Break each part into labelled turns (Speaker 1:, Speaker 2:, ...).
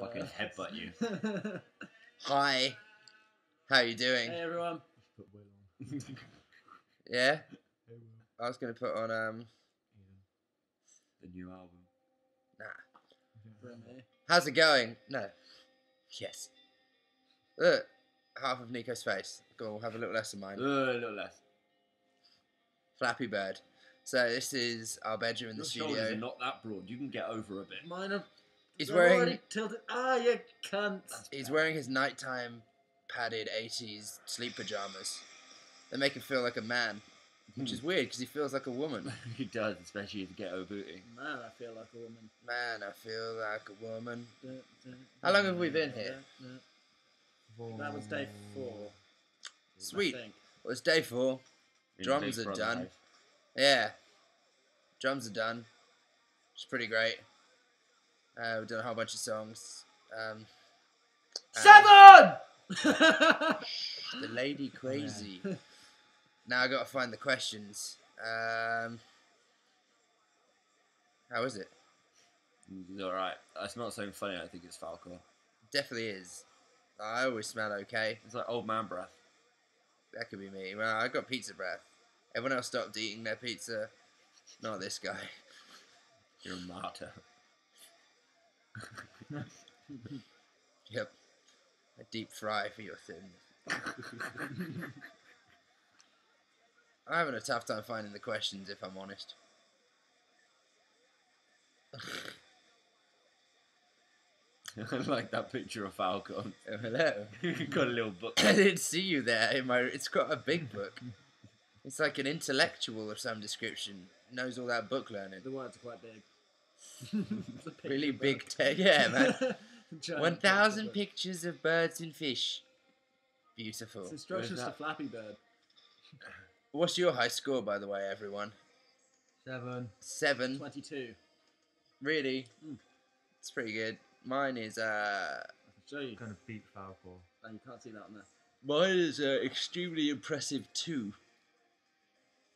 Speaker 1: fucking headbutt you.
Speaker 2: Hi. How you doing?
Speaker 3: Hey everyone.
Speaker 2: Yeah? I was going to put on,
Speaker 1: The new album.
Speaker 2: Nah.
Speaker 3: Remy.
Speaker 2: How's it going? No. Yes. Look. Half of Nico's face. Go on, have a little less of mine.
Speaker 1: A little less.
Speaker 2: Flappy Bird. So this is our bedroom in the
Speaker 1: Your
Speaker 2: studio.
Speaker 1: shoulders are not that broad. You can get over a bit.
Speaker 3: Mine are.
Speaker 2: He's
Speaker 3: they're
Speaker 2: wearing.
Speaker 3: already tilted. Ah, you cunt.
Speaker 2: He's wearing his nighttime padded 80s sleep pajamas. They make him feel like a man, which is weird because he feels like a woman.
Speaker 1: He does, especially if you get booty.
Speaker 3: Man, I feel like a woman.
Speaker 2: Man, I feel like a woman. How long have we been here?
Speaker 3: That was day 4.
Speaker 2: Sweet.
Speaker 3: I think.
Speaker 2: Well, it's day 4.
Speaker 1: In
Speaker 2: Drums
Speaker 1: Big
Speaker 2: are
Speaker 1: Brother
Speaker 2: done.
Speaker 1: life.
Speaker 2: Yeah. Drums are done. It's pretty great. We've done a whole bunch of songs.
Speaker 3: 7!
Speaker 2: The lady crazy. Now I got to find the questions. How is it?
Speaker 1: It's alright. It's not so funny, I think it's Falco.
Speaker 2: Definitely is. I always smell okay.
Speaker 1: It's like old man breath.
Speaker 2: That could be me. Well, I got pizza breath. Everyone else stopped eating their pizza. Not this guy.
Speaker 1: You're a martyr.
Speaker 2: Yep. A deep fry for your sins. I'm having a tough time finding the questions, if I'm honest.
Speaker 1: I like that picture of Falcon.
Speaker 2: Oh, hello.
Speaker 1: You got a little book.
Speaker 2: I didn't see you there. It's got a big book. It's like an intellectual of some description. Knows all that book learning.
Speaker 3: The words are quite big. It's a picture
Speaker 2: Really
Speaker 3: book.
Speaker 2: big yeah, man.
Speaker 3: Giant
Speaker 2: 1,000
Speaker 3: picture book.
Speaker 2: pictures of birds and fish. Beautiful.
Speaker 3: It's instructions to
Speaker 1: that?
Speaker 3: Flappy Bird.
Speaker 2: What's your high score, by the way, everyone?
Speaker 4: 7.
Speaker 2: 7.
Speaker 3: 22.
Speaker 2: Really?
Speaker 3: Mm.
Speaker 2: It's pretty good. Mine is
Speaker 3: I can show you.
Speaker 4: Kind of beat Falco.
Speaker 3: Oh, you can't see that on there.
Speaker 2: mine is extremely impressive 2.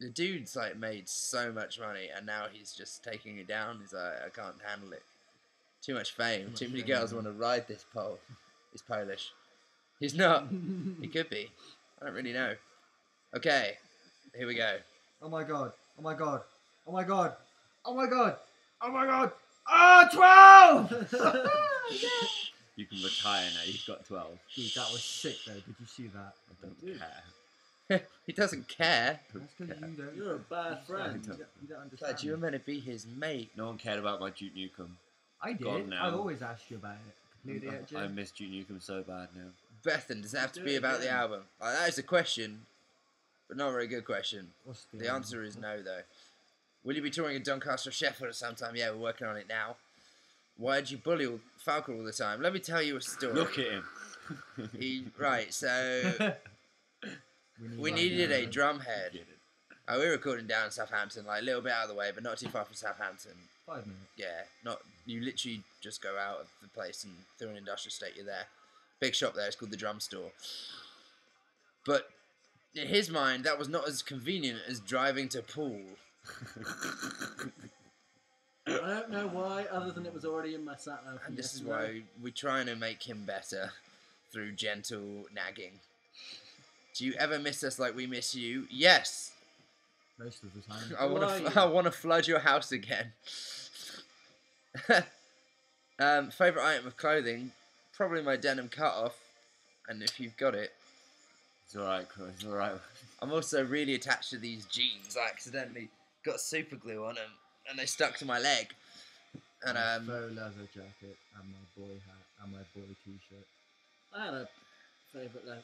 Speaker 2: The dude's like made so much money, and now he's just taking it down. He's like, I can't handle it. Too much fame. Too many girls want to ride this pole. He's Polish. He's not. He could be. I don't really know. Okay, here we go.
Speaker 4: Oh my god. Oh my god. Oh my god. Oh my god. Oh my god. Oh, 12!
Speaker 1: You can retire now. You've got 12.
Speaker 4: Dude, that was sick though. Did you see that?
Speaker 1: I don't care.
Speaker 2: He doesn't care.
Speaker 4: That's because you don't.
Speaker 3: You're a bad friend.
Speaker 4: You don't understand.
Speaker 2: Like, you were meant to be his mate.
Speaker 1: No one cared about my Duke Nukem.
Speaker 4: I
Speaker 1: Gone
Speaker 4: did.
Speaker 1: now.
Speaker 4: I've always asked you about it. Completely at
Speaker 1: I
Speaker 4: Jim.
Speaker 1: miss Duke Nukem so bad now.
Speaker 2: Bethan, does it have to
Speaker 3: Do
Speaker 2: be
Speaker 3: it
Speaker 2: about the
Speaker 3: again.
Speaker 2: album? That is a question, but not a very good question.
Speaker 4: What's
Speaker 2: The answer is no, though. Will you be touring in Doncaster or Sheffield at some time? Yeah, we're working on it now. Why did you bully Falco all the time? Let me tell you a story.
Speaker 1: Look at him.
Speaker 2: Right, so we needed a drum head. We were recording down in Southampton, like a little bit out of the way, but not too far from Southampton.
Speaker 4: 5 minutes.
Speaker 2: Yeah, not you literally just go out of the place and through an industrial estate, you're there. Big shop there, it's called the Drum Store. But in his mind, that was not as convenient as driving to Poole.
Speaker 3: I don't know why, other than it was already in my sat nav.
Speaker 2: And this is why we're trying to make him better through gentle nagging. Do you ever miss us like we miss you? Yes.
Speaker 4: Most of the time.
Speaker 2: I
Speaker 3: Who are you?
Speaker 2: want to flood your house again. Favorite item of clothing? Probably my denim cutoff. And if you've got it.
Speaker 1: It's alright, Chris. It's alright.
Speaker 2: I'm also really attached to these jeans. I accidentally got super glue on them, and they stuck to my leg. And
Speaker 4: faux leather jacket and my boy hat and my boy t-shirt.
Speaker 3: I had a favourite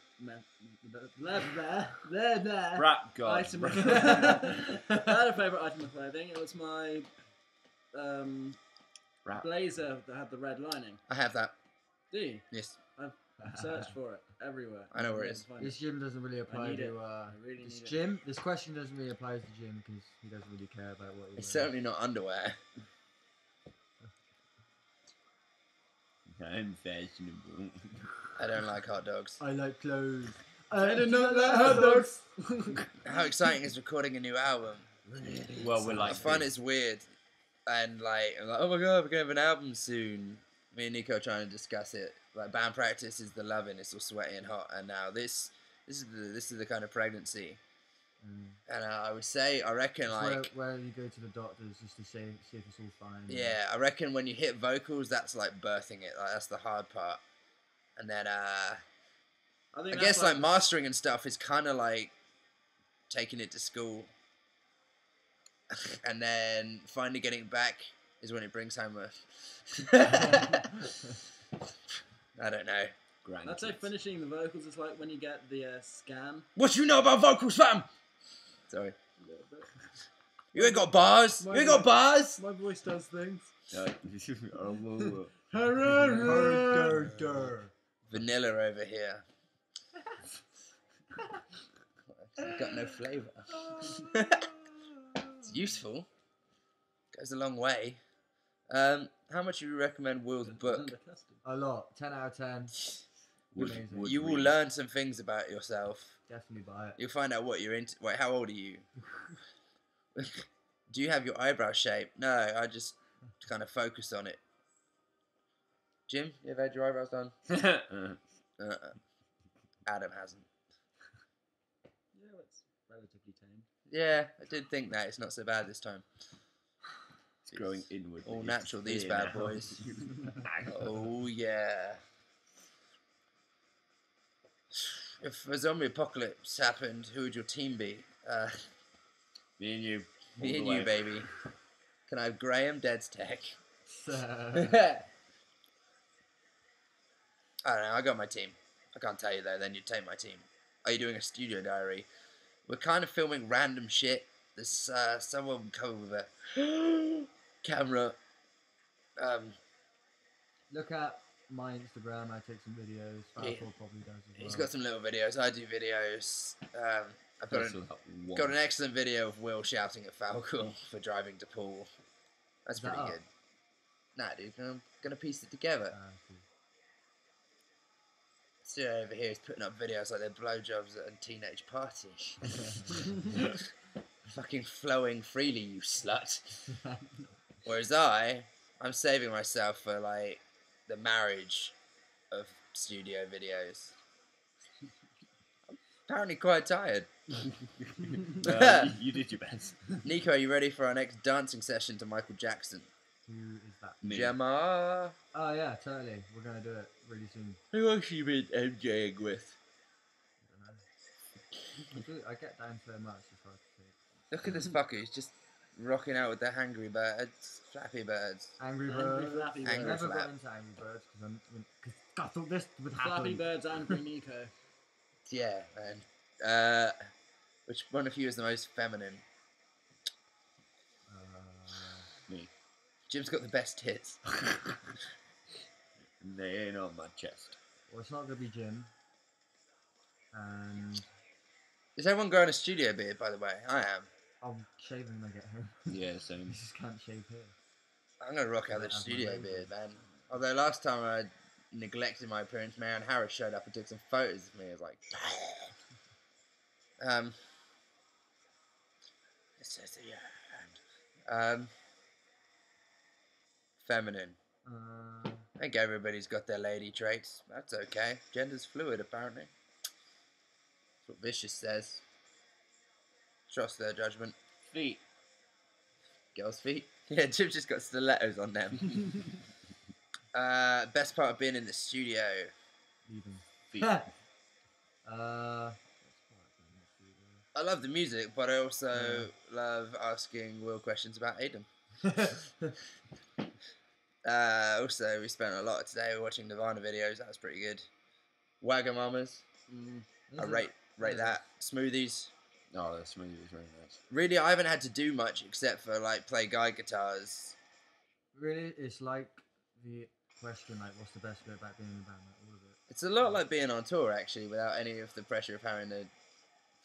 Speaker 1: Rap God.
Speaker 3: item of I had a favourite item of clothing. It was my
Speaker 1: Rap.
Speaker 3: blazer that had the red lining.
Speaker 2: I have that.
Speaker 3: Do you?
Speaker 2: Yes,
Speaker 3: I've searched for it everywhere.
Speaker 2: I know where it
Speaker 3: Couldn't
Speaker 2: is.
Speaker 3: find
Speaker 4: This Jim doesn't really apply
Speaker 3: need it.
Speaker 4: to.
Speaker 3: I really
Speaker 4: This
Speaker 3: need it.
Speaker 4: Jim. This question doesn't really apply to Jim because he doesn't really care about what he
Speaker 2: it's
Speaker 4: wears.
Speaker 2: certainly not underwear.
Speaker 1: I'm fashionable.
Speaker 2: I don't like hot dogs.
Speaker 4: I like clothes.
Speaker 3: I do not like hot dogs.
Speaker 2: How exciting is recording a new album?
Speaker 1: Well, we're
Speaker 2: I
Speaker 1: like.
Speaker 2: find it's weird, and like, I'm like, oh my god, we're gonna have an album soon. me and Nico are trying to discuss it. Like band practice is the loving, it's all sweaty and hot, and now this is the kind of pregnancy. And I would say, I reckon,
Speaker 4: It's
Speaker 2: like,
Speaker 4: where you go to the doctors just to see if it's all fine.
Speaker 2: yeah, I reckon when you hit vocals, that's like birthing it. Like that's the hard part. And then I guess like mastering and stuff is kind of like taking it to school, and then finally getting it back is when it brings home a. I don't know.
Speaker 3: I'd say finishing the vocals is like when you get the scan.
Speaker 2: What you know about vocals, fam? Sorry. You ain't got bars. You ain't got bars.
Speaker 3: My voice does things.
Speaker 2: Vanilla over here. Got no flavour. It's useful. Goes a long way. How much do you recommend Will's book?
Speaker 4: A lot. 10 out of 10. Amazing.
Speaker 2: You will learn some things about yourself.
Speaker 4: Definitely buy it.
Speaker 2: You'll find out what you're into. Wait, how old are you? Do you have your eyebrow shape? No, I just kind of focus on it. Jim, you ever had your eyebrows done? Adam hasn't.
Speaker 3: Yeah, it's relatively tame.
Speaker 2: Yeah, I did think that. It's not so bad this time.
Speaker 1: It's growing inward.
Speaker 2: All natural, these bad boys. Oh, yeah. If a zombie apocalypse happened, who would your team be?
Speaker 1: Me and you.
Speaker 2: Me and you, baby. Can I have Graham, Dead's Tech? I don't know, I got my team. I can't tell you though, then you'd take my team. Are you doing a studio diary? We're kind of filming random shit. There's someone coming with a camera.
Speaker 4: Look at my Instagram. I take some videos. Falco probably does as well.
Speaker 2: He's got some little videos. I do videos. I've got an excellent video of Will shouting at Falco for driving to pool. That's pretty good. Nah, dude, I'm gonna piece it together.
Speaker 4: Cool.
Speaker 2: Studio over here is putting up videos like they're blowjobs at a teenage party. Fucking flowing freely, you slut. Whereas I'm saving myself for like the marriage of studio videos. I'm apparently quite tired.
Speaker 1: You did your best.
Speaker 2: Nico, are you ready for our next dancing session to Michael Jackson?
Speaker 4: Who is that?
Speaker 2: Gemma.
Speaker 4: Oh yeah, totally. We're gonna do it really soon.
Speaker 2: Who else you been MJing with?
Speaker 4: I get down so much. It's hard to take.
Speaker 2: Look at this fucker. He's just rocking out with the hangry birds, flappy birds.
Speaker 4: Angry Birds.
Speaker 3: Flappy
Speaker 2: Angry
Speaker 4: I never
Speaker 2: Flap.
Speaker 4: got into Angry Birds because I thought this would happen.
Speaker 3: Flappy Birds, Angry Nico.
Speaker 2: Yeah, man. Which one of you is the most feminine?
Speaker 1: Me.
Speaker 2: Jim's got the best tits.
Speaker 1: They ain't on my chest.
Speaker 4: Well, it's not gonna be Jim. And
Speaker 2: Is everyone growing a studio beard, by the way? I am.
Speaker 4: I'll shave when I get home.
Speaker 1: Yeah, same.
Speaker 4: You just can't shave here.
Speaker 2: I'm going to rock out the
Speaker 4: As my
Speaker 2: studio
Speaker 4: label.
Speaker 2: beard, man. Although last time I neglected my appearance, Marianne Harris showed up and took some photos of me. I was like, it says at your hand. Feminine. I think everybody's got their lady traits. That's okay. Gender's fluid, apparently. That's what Vicious says. Trust their judgment.
Speaker 1: Feet.
Speaker 2: Girls' feet. Yeah, Jim's just got stilettos on them. Best part of being in the studio.
Speaker 4: Even.
Speaker 1: Feet.
Speaker 2: I love the music, but I also love asking Will questions about Aiden. Also, we spent a lot today watching Nirvana videos. That was pretty good. Wagamamas. I rate that. Smoothies.
Speaker 1: Oh, the smoothie is very nice.
Speaker 2: Really, I haven't had to do much except for like play guide guitars.
Speaker 4: Really, it's like the question, like, what's the best bit about being in a band? Like, all of it.
Speaker 2: It's a lot like being on tour, actually, without any of the pressure of having to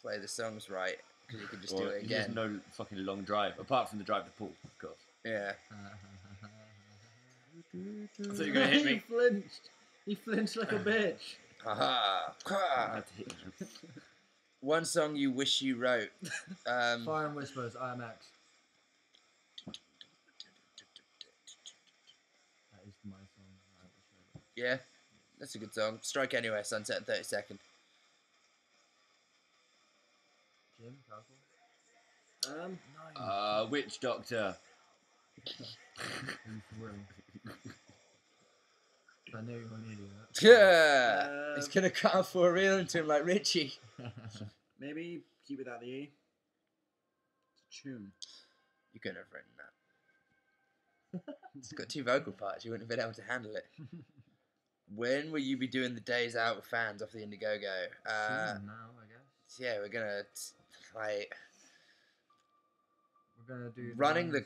Speaker 2: play the songs right, because you can just do it again.
Speaker 1: There's no fucking long drive, apart from the drive to pool, of course.
Speaker 2: Yeah.
Speaker 1: I thought you were gonna hit me.
Speaker 3: He flinched. He flinched like a bitch.
Speaker 2: Haha.
Speaker 1: I had to hit you.
Speaker 2: One song you wish you wrote.
Speaker 4: Fire and Whispers, IMX. That is my song.
Speaker 2: Yeah, that's a good song. Strike Anywhere, Sunset in 30 Seconds.
Speaker 4: Jim, Castle. No.
Speaker 1: Witch Doctor.
Speaker 4: Are you for real? I know you're an idiot.
Speaker 2: Yeah, he's gonna cut off for a real into him like Richie.
Speaker 3: Maybe keep without the E. It's a tune.
Speaker 2: You couldn't have written that. It's got 2 vocal parts. You wouldn't have been able to handle it. When will you be doing the days out with fans off the Indiegogo?
Speaker 4: Soon now, I guess.
Speaker 2: Yeah, we're gonna like
Speaker 4: We're gonna do
Speaker 2: running the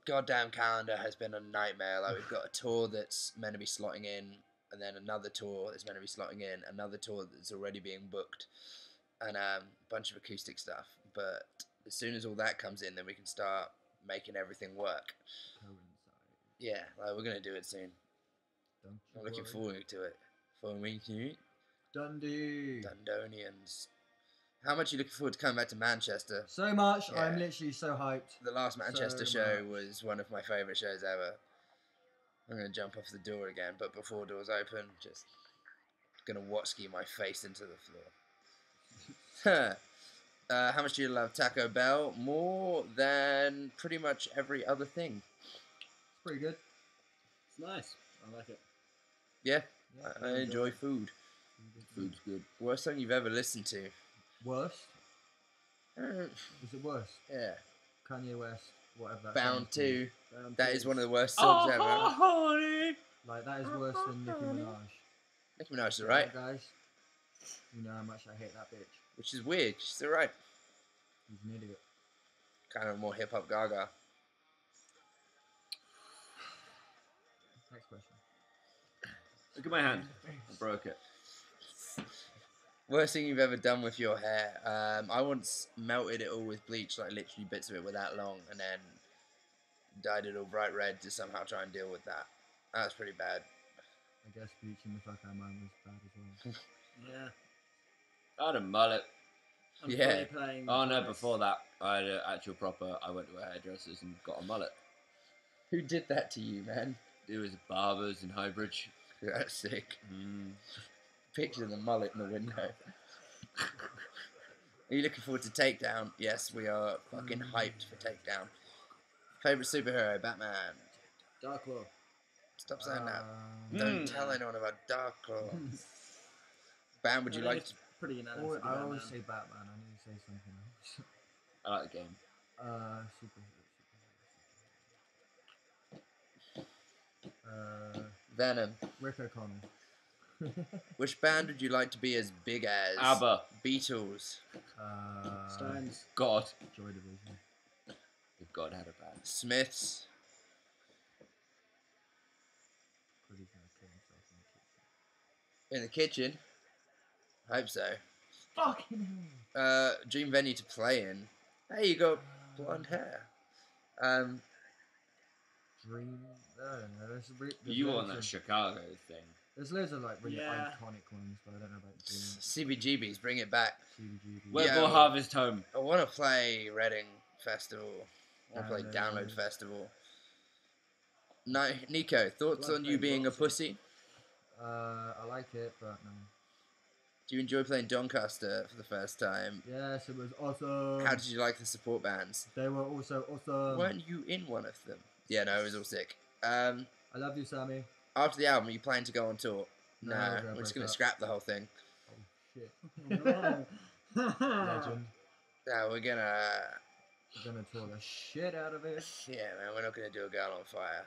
Speaker 2: goddamn calendar has been a nightmare. Like we've got a tour that's meant to be slotting in, and then another tour that's meant to be slotting in, another tour that's already being booked, and a bunch of acoustic stuff. But as soon as all that comes in, then we can start making everything work.
Speaker 4: coincide.
Speaker 2: Yeah, like we're gonna do it soon.
Speaker 4: Don't you
Speaker 2: I'm looking
Speaker 4: worry.
Speaker 2: forward to it.
Speaker 4: Dundee.
Speaker 2: Dundonians. How much are you looking forward to coming back to Manchester?
Speaker 4: So much.
Speaker 2: Yeah.
Speaker 4: I'm literally so hyped.
Speaker 2: The last Manchester
Speaker 4: So
Speaker 2: show
Speaker 4: much.
Speaker 2: was one of my favourite shows ever. I'm going to jump off the door again, but before doors open, just going to watt-ski my face into the floor. How much do you love Taco Bell? More than pretty much every other thing.
Speaker 4: It's pretty good.
Speaker 3: It's nice. I like it.
Speaker 2: Yeah,
Speaker 4: Yeah,
Speaker 2: I enjoy food.
Speaker 1: Food's good.
Speaker 2: Worst song you've ever listened to?
Speaker 4: Worst?
Speaker 2: Uh,
Speaker 4: Is it worse?
Speaker 2: yeah.
Speaker 4: Kanye West, whatever that
Speaker 2: Bound
Speaker 4: song's
Speaker 2: to.
Speaker 3: Round
Speaker 2: That
Speaker 3: two.
Speaker 2: is one of the worst songs ever.
Speaker 1: honey.
Speaker 4: called. Like, that is worse than Nicki Minaj.
Speaker 2: Nicki Minaj is
Speaker 4: Yeah,
Speaker 2: alright,
Speaker 4: guys. You know how much I hate that bitch.
Speaker 2: which is weird. She's alright.
Speaker 4: He's an idiot.
Speaker 2: Kind of more hip hop gaga.
Speaker 4: Next question.
Speaker 1: Look at my hand. I broke it.
Speaker 2: Worst thing you've ever done with your hair? I once melted it all with bleach, like literally bits of it were that long, and then dyed it all bright red to somehow try and deal with that. That was pretty bad.
Speaker 4: I guess bleaching the fuck out of mine was bad as well.
Speaker 3: Yeah.
Speaker 1: I had a mullet.
Speaker 3: I'm
Speaker 2: Yeah.
Speaker 3: fully playing
Speaker 1: Oh no,
Speaker 3: tennis.
Speaker 1: before that, I had an actual proper. I went to a hairdresser's and got a mullet.
Speaker 2: Who did that to you, man?
Speaker 1: It was barbers in Highbridge.
Speaker 2: That's sick.
Speaker 1: Mm.
Speaker 2: Picture the mullet in the window. Are you looking forward to Takedown? Yes, we are fucking hyped for Takedown. Favorite superhero? Batman.
Speaker 3: Dark Claw.
Speaker 2: Stop saying that.
Speaker 4: Um,
Speaker 2: Don't tell anyone about Darkclaw. Bam, would you
Speaker 3: I think
Speaker 2: like
Speaker 3: it's
Speaker 2: to...
Speaker 3: pretty unanimous.
Speaker 4: I always say Batman. I need to say something else.
Speaker 1: I like the game.
Speaker 4: Superhero.
Speaker 2: Venom.
Speaker 4: Rick O'Connell.
Speaker 2: Which band would you like to be as big as?
Speaker 1: ABBA.
Speaker 2: Beatles.
Speaker 3: Stones.
Speaker 1: God.
Speaker 4: Joy Division.
Speaker 1: If God had a band.
Speaker 2: Smiths.
Speaker 4: Pretty gonna kill himself in the kitchen.
Speaker 2: In the kitchen. I hope so.
Speaker 4: Fucking hell.
Speaker 2: Dream venue to play in. Hey, you got blonde hair.
Speaker 4: Dream. I don't know. There's
Speaker 1: You were
Speaker 4: loads
Speaker 1: on that
Speaker 4: of-
Speaker 1: Chicago thing.
Speaker 4: There's loads of like really
Speaker 3: Yeah.
Speaker 4: iconic ones, but I don't know about Dream.
Speaker 2: CBGBs, bring it back.
Speaker 4: CBGB.
Speaker 1: Where
Speaker 2: Yeah,
Speaker 1: will
Speaker 2: well-
Speaker 1: Harvest Home?
Speaker 2: I want to play Reading Festival. I want to play
Speaker 4: Download.
Speaker 2: Download Festival. No, Nico, thoughts
Speaker 3: Like
Speaker 2: on you
Speaker 3: playing
Speaker 2: being a
Speaker 3: Roxy.
Speaker 2: pussy?
Speaker 4: I like it, but no.
Speaker 2: Do you enjoy playing Doncaster for the first time?
Speaker 4: Yes, it was awesome.
Speaker 2: How did you like the support bands?
Speaker 4: They were also awesome.
Speaker 2: Weren't you in one of them? Yeah, no, it was all sick.
Speaker 4: I love you, Sammy.
Speaker 2: After the album, are you planning to go on tour?
Speaker 4: No,
Speaker 2: No,
Speaker 4: we're gonna
Speaker 2: we're just
Speaker 4: break
Speaker 2: going to
Speaker 4: up.
Speaker 2: scrap the whole thing.
Speaker 4: Oh shit.
Speaker 3: No.
Speaker 4: Legend.
Speaker 2: No, we're going to...
Speaker 4: We're gonna tour the shit out of it.
Speaker 2: Yeah, man, we're not going to do a Girl on Fire.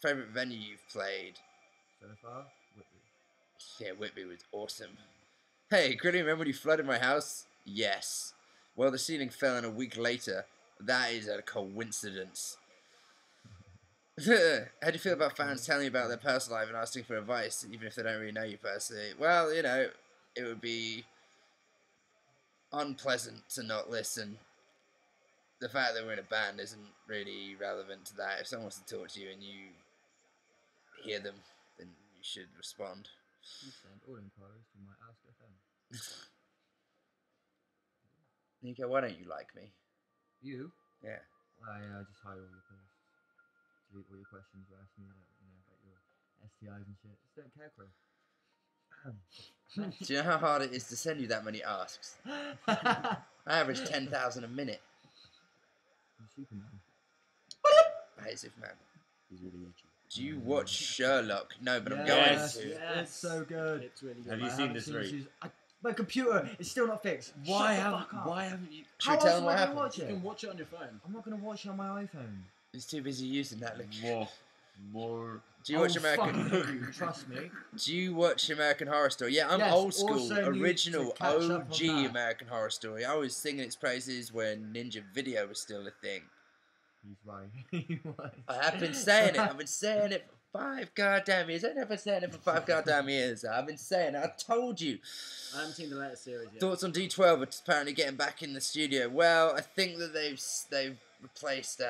Speaker 2: Favorite venue you've played?
Speaker 4: So far, Whitby.
Speaker 2: Yeah, Whitby was awesome. Hey, could you remember when you flooded my house? Yes. Well, the ceiling fell in a week later. That is a coincidence. How do you feel about fans telling you about their personal life and asking for advice, even if they don't really know you personally? Well, you know, it would be unpleasant to not listen. The fact that we're in a band isn't really relevant to that. If someone wants to talk to you and you hear them, then you should respond.
Speaker 4: You send all inquiries to my Ask FM.
Speaker 2: Nico, why don't you like me?
Speaker 4: You?
Speaker 2: Yeah.
Speaker 4: I just hide all your posts. Delete all your questions you asked me. STIs and shit. Just don't care, Crow.
Speaker 2: Do you know how hard it is to send you that many asks? I average 10,000 a minute.
Speaker 4: Superman.
Speaker 2: I hate Superman.
Speaker 1: He's really itchy.
Speaker 2: Do you watch Sherlock? No, but I'm going
Speaker 1: Yes.
Speaker 2: to.
Speaker 3: Yes.
Speaker 4: It's so good.
Speaker 3: It's really good.
Speaker 1: Have you
Speaker 4: I
Speaker 1: seen
Speaker 4: haven't
Speaker 1: the
Speaker 4: seen
Speaker 1: three?
Speaker 4: my computer is still not fixed.
Speaker 1: Why
Speaker 4: Shut the
Speaker 1: haven't
Speaker 4: fuck up.
Speaker 1: Why haven't you?
Speaker 2: Should we
Speaker 4: How
Speaker 2: tell
Speaker 4: else
Speaker 2: them
Speaker 4: am
Speaker 2: what
Speaker 4: I gonna
Speaker 2: happened?
Speaker 4: watch
Speaker 3: You
Speaker 4: it?
Speaker 3: can watch it on your phone.
Speaker 4: I'm not gonna watch it on my iPhone.
Speaker 2: He's too busy using that. Look.
Speaker 1: More.
Speaker 2: Do you watch
Speaker 4: fuck
Speaker 2: American?
Speaker 4: you, trust me.
Speaker 2: Do you watch American Horror Story? Yeah, I'm
Speaker 4: Yes,
Speaker 2: old school,
Speaker 4: also need
Speaker 2: original,
Speaker 4: to catch up on
Speaker 2: OG
Speaker 4: that.
Speaker 2: American Horror Story. I was singing its praises when Ninja Video was still a thing.
Speaker 4: He's right. He was.
Speaker 2: I have been saying it. I've been saying it for 5 goddamn years. I've never saying it for 5 goddamn years. I've been saying it. I told you.
Speaker 3: I haven't seen the latest series yet.
Speaker 2: Thoughts on D12? It's apparently getting back in the studio. Well, I think that they've replaced.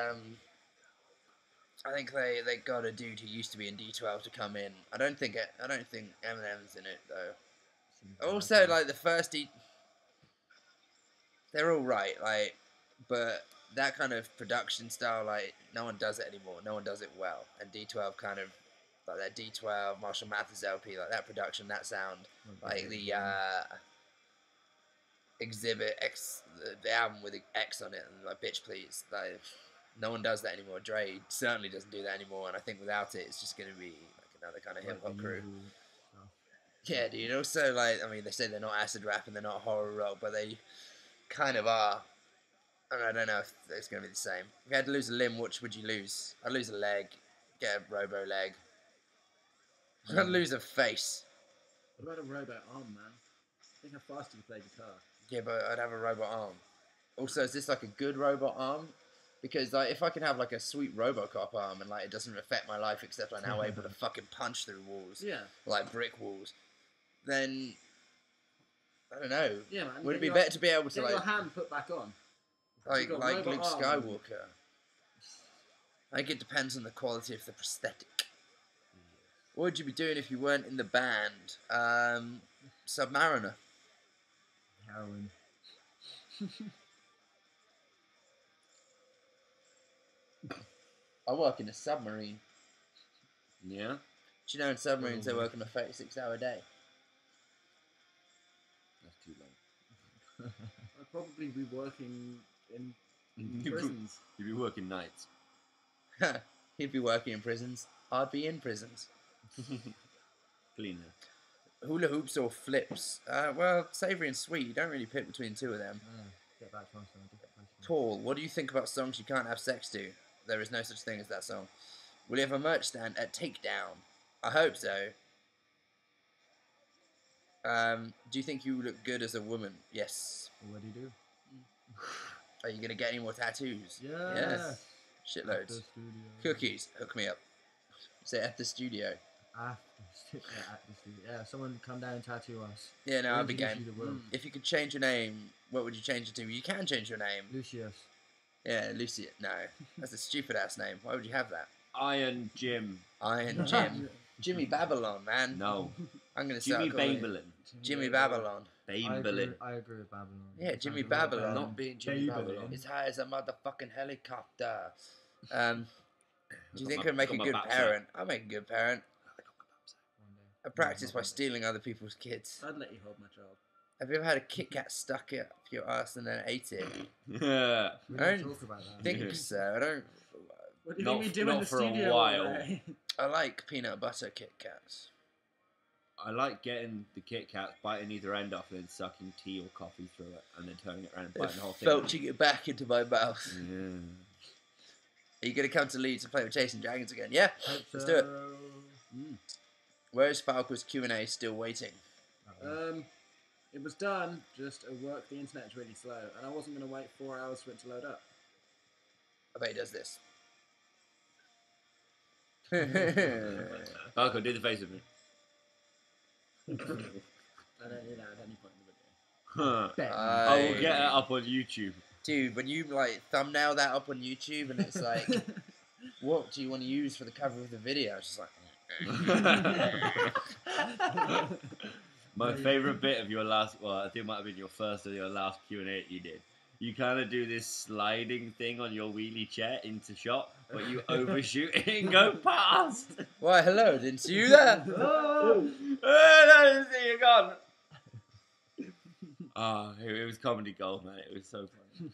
Speaker 2: I think they got a dude who used to be in D12 to come in. I don't think Eminem's in it though. Also, like the first they're all right, like, but that kind of production style, like, no one does it anymore. No one does it well. And D12 kind of, like that D12, Marshall Mathers LP, like that production, that sound, like the Exhibit X, the album with the X on it, and like Bitch Please, like, no one does that anymore. Dre certainly doesn't do that anymore, and I think without it, it's just going to be like another kind of hip hop crew. Yeah, dude. Also, like, I mean, they say they're not acid rap and they're not horror rock, but they kind of are. And I don't know if it's going to be the same. If you had to lose a limb, which would you lose? I'd lose a leg, get a robo leg. I'd lose a face.
Speaker 3: What about a robot arm, man? Think how fast you can play guitar.
Speaker 2: Yeah, but I'd have a robot arm. Also, is this like a good robot arm? Because like, if I can have like a sweet RoboCop arm and like it doesn't affect my life except I'm now able to fucking punch through walls,
Speaker 3: Yeah.
Speaker 2: like brick walls, then I don't know.
Speaker 3: Yeah, man.
Speaker 2: Would it be better to be able to
Speaker 3: get
Speaker 2: like
Speaker 3: your hand put back on?
Speaker 2: like
Speaker 3: You've got
Speaker 2: Luke
Speaker 3: robot arm.
Speaker 2: Skywalker? I think it depends on the quality of the prosthetic. What would you be doing if you weren't in the band? Submariner.
Speaker 4: Heroin.
Speaker 2: I work in a submarine.
Speaker 1: Yeah.
Speaker 2: Do you know in submarines they work on a 36-hour day?
Speaker 1: That's too long.
Speaker 3: I'd probably be working in
Speaker 1: You'd
Speaker 3: prisons.
Speaker 1: be working nights.
Speaker 2: He'd be working in prisons. I'd be in prisons.
Speaker 1: Cleaner.
Speaker 2: Hula hoops or flips? Well, savoury and sweet. You don't really pick between two of them.
Speaker 4: Get back to us on a different question.
Speaker 2: Paul, what do you think about songs you can't have sex to? There is no such thing as that song. Will you have a merch stand at Takedown? I hope so. Do you think you look good as a woman? Yes.
Speaker 4: Already do.
Speaker 2: Are you going to get any more tattoos?
Speaker 4: Yeah.
Speaker 2: Yes.
Speaker 4: At
Speaker 2: Shitloads.
Speaker 4: the studio.
Speaker 2: Cookies. Hook me up. Say at the studio.
Speaker 4: At the studio. Yeah, someone come down and tattoo us.
Speaker 2: Yeah, no,
Speaker 4: We'll
Speaker 2: I'd be
Speaker 4: introduce
Speaker 2: game.
Speaker 4: you to Will.
Speaker 2: If you could change your name, what would you change it to? You can change your name.
Speaker 4: Lucius.
Speaker 2: Yeah, Lucy. No, that's a stupid ass name. Why would you have that?
Speaker 1: Iron Jim.
Speaker 2: Iron Jim. Jimmy Babylon, man.
Speaker 1: No.
Speaker 2: I'm gonna start
Speaker 1: Jimmy
Speaker 2: calling it
Speaker 1: Babylon.
Speaker 2: Jimmy Babylon.
Speaker 1: Babylon.
Speaker 4: I agree with Babylon.
Speaker 2: Yeah,
Speaker 4: That
Speaker 2: Jimmy
Speaker 4: sounds a lot
Speaker 2: Babylon.
Speaker 4: better.
Speaker 1: Not being Jimmy
Speaker 4: Babylon.
Speaker 1: Babylon.
Speaker 2: As high as a motherfucking helicopter. Do you think
Speaker 1: my-
Speaker 2: I'd make a
Speaker 1: got my
Speaker 2: good
Speaker 1: backside.
Speaker 2: parent? I'll make a good parent.
Speaker 4: One day.
Speaker 2: I practice by stealing other people's kids.
Speaker 3: I'd let you hold my child.
Speaker 2: Have you ever had a Kit Kat stuck up your ass and then ate it?
Speaker 1: Yeah.
Speaker 4: We
Speaker 2: I
Speaker 4: don't
Speaker 2: don't
Speaker 4: talk about that.
Speaker 2: think
Speaker 1: Yeah.
Speaker 2: so. I don't.
Speaker 3: What do you
Speaker 1: Not-
Speaker 3: think we do
Speaker 1: not
Speaker 3: in the
Speaker 1: for a
Speaker 3: studio?
Speaker 1: while.
Speaker 3: Ray?
Speaker 2: I like peanut butter Kit Kats.
Speaker 1: I like getting the Kit Kat, biting either end off, and then sucking tea or coffee through it, and then turning it around and biting the whole thing.
Speaker 2: Felching it back into my mouth.
Speaker 1: Yeah.
Speaker 2: Are you going to come to Leeds and play with Chasing Dragons again? Yeah.
Speaker 4: Hope
Speaker 2: Let's do it.
Speaker 4: so.
Speaker 2: Where is Falco's Q&A still waiting?
Speaker 3: It was done, just at work the internet's really slow, and I wasn't going to wait 4 hours for it to load up.
Speaker 2: I bet he does this.
Speaker 1: Falco, do the face of me.
Speaker 3: I don't do that at any point in the video.
Speaker 1: Huh.
Speaker 4: Bet.
Speaker 1: I will get it up on YouTube.
Speaker 2: Dude, when you like thumbnail that up on YouTube and it's like, what do you want to use for the cover of the video? It's just like,
Speaker 1: My favourite bit of your last, well, I think it might have been your first or your last Q&A you did. You kind of do this sliding thing on your wheelie chair into shot, but you overshoot it and go past.
Speaker 2: Why, hello, didn't see you there?
Speaker 1: Oh, I didn't see you gone. It was comedy gold, man. It was so funny.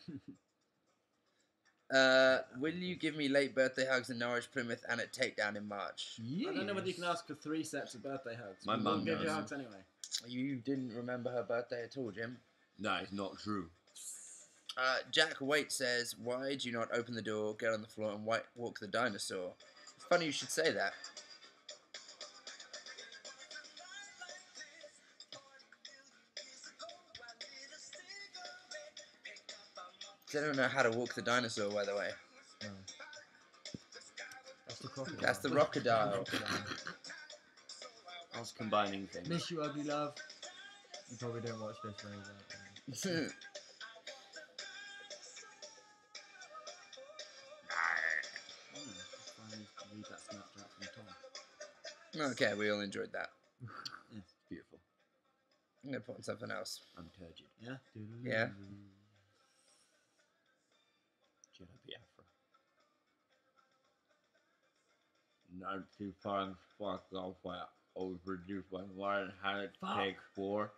Speaker 2: Will you give me late birthday hugs in Norwich, Plymouth, and a takedown in March?
Speaker 3: I don't know whether you can ask for 3 sets of birthday hugs.
Speaker 1: My
Speaker 3: We'll
Speaker 1: mum
Speaker 3: give you
Speaker 1: does.
Speaker 3: hugs anyway.
Speaker 2: You didn't remember her birthday at all, Jim?
Speaker 1: No, it's not true.
Speaker 2: Jack Waite says, why do you not open the door, get on the floor, and walk the dinosaur? It's funny you should say that. I don't know how to walk the dinosaur, by the way.
Speaker 4: No. That's the crocodile.
Speaker 2: That's the crocodile.
Speaker 1: I was combining things.
Speaker 4: Miss you, ugly love. You probably don't watch this very well.
Speaker 3: Finally read that Snapchat from Tom.
Speaker 2: Okay, we all enjoyed that.
Speaker 1: It's beautiful.
Speaker 2: I'm going to put on something else.
Speaker 1: I'm turgid.
Speaker 3: Yeah?
Speaker 2: Yeah?
Speaker 1: Jenna Biafra. 95 spark off by overproduced by Lion had
Speaker 3: Fuck.
Speaker 1: Take 4.
Speaker 3: What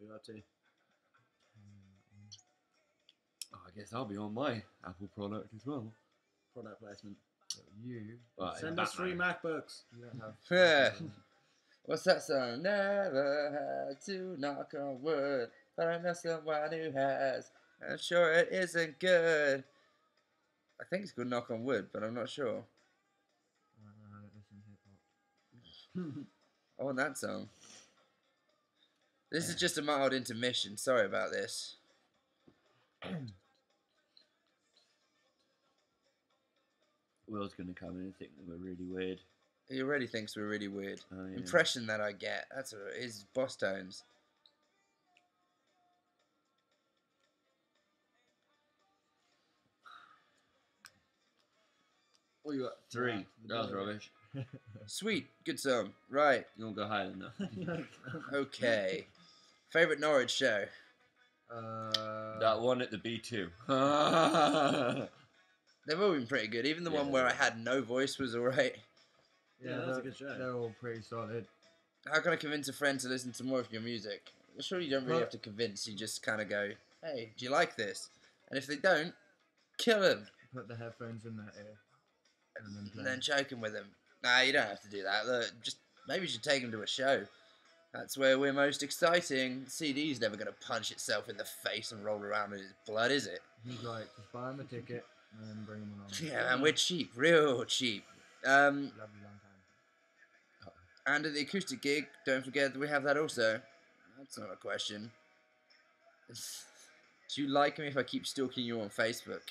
Speaker 3: are you up to?
Speaker 1: Oh, I guess I'll be on my Apple product as well.
Speaker 3: Product placement.
Speaker 4: You
Speaker 1: But
Speaker 3: Send us free MacBooks.
Speaker 4: don't have.
Speaker 2: Yeah. What's that song? Never had to knock on wood, but I know someone who has. I'm sure it isn't good. I think it's called Knock on Wood, but I'm not sure.
Speaker 4: I don't listen to hip hop.
Speaker 2: I want that song. This is just a mild intermission. Sorry about this.
Speaker 1: Will's gonna come in and think that we're really weird.
Speaker 2: He already thinks we're really weird.
Speaker 1: Oh, yeah.
Speaker 2: Impression that I get. That's his boss tones.
Speaker 1: What you got? 3. That was rubbish.
Speaker 2: Sweet. Good song. Right.
Speaker 1: You won't go higher than that.
Speaker 2: Okay. Favorite Norwich show?
Speaker 1: That one at the B2.
Speaker 2: They've all been pretty good. Even the
Speaker 1: Yeah,
Speaker 2: one where I
Speaker 1: they
Speaker 2: had no voice was alright.
Speaker 3: Yeah, that was a good show.
Speaker 4: They're all pretty solid.
Speaker 2: How can I convince a friend to listen to more of your music? I'm sure you don't really
Speaker 4: Well-
Speaker 2: have to convince. You just kind of go, hey, do you like this? And if they don't, kill them.
Speaker 4: Put the headphones in their ear. And then play.
Speaker 2: And then choke them with them. Nah, you don't have to do that. Look, just maybe you should take them to a show. That's where we're most exciting. CD's never going to punch itself in the face and roll around in its blood, is it?
Speaker 4: He's like, just buy him a ticket and then bring him along.
Speaker 2: Yeah, man, we're cheap. Real cheap.
Speaker 4: Lovely long time.
Speaker 2: And at the acoustic gig, don't forget that we have that also. That's not a question. Do you like me if I keep stalking you on Facebook?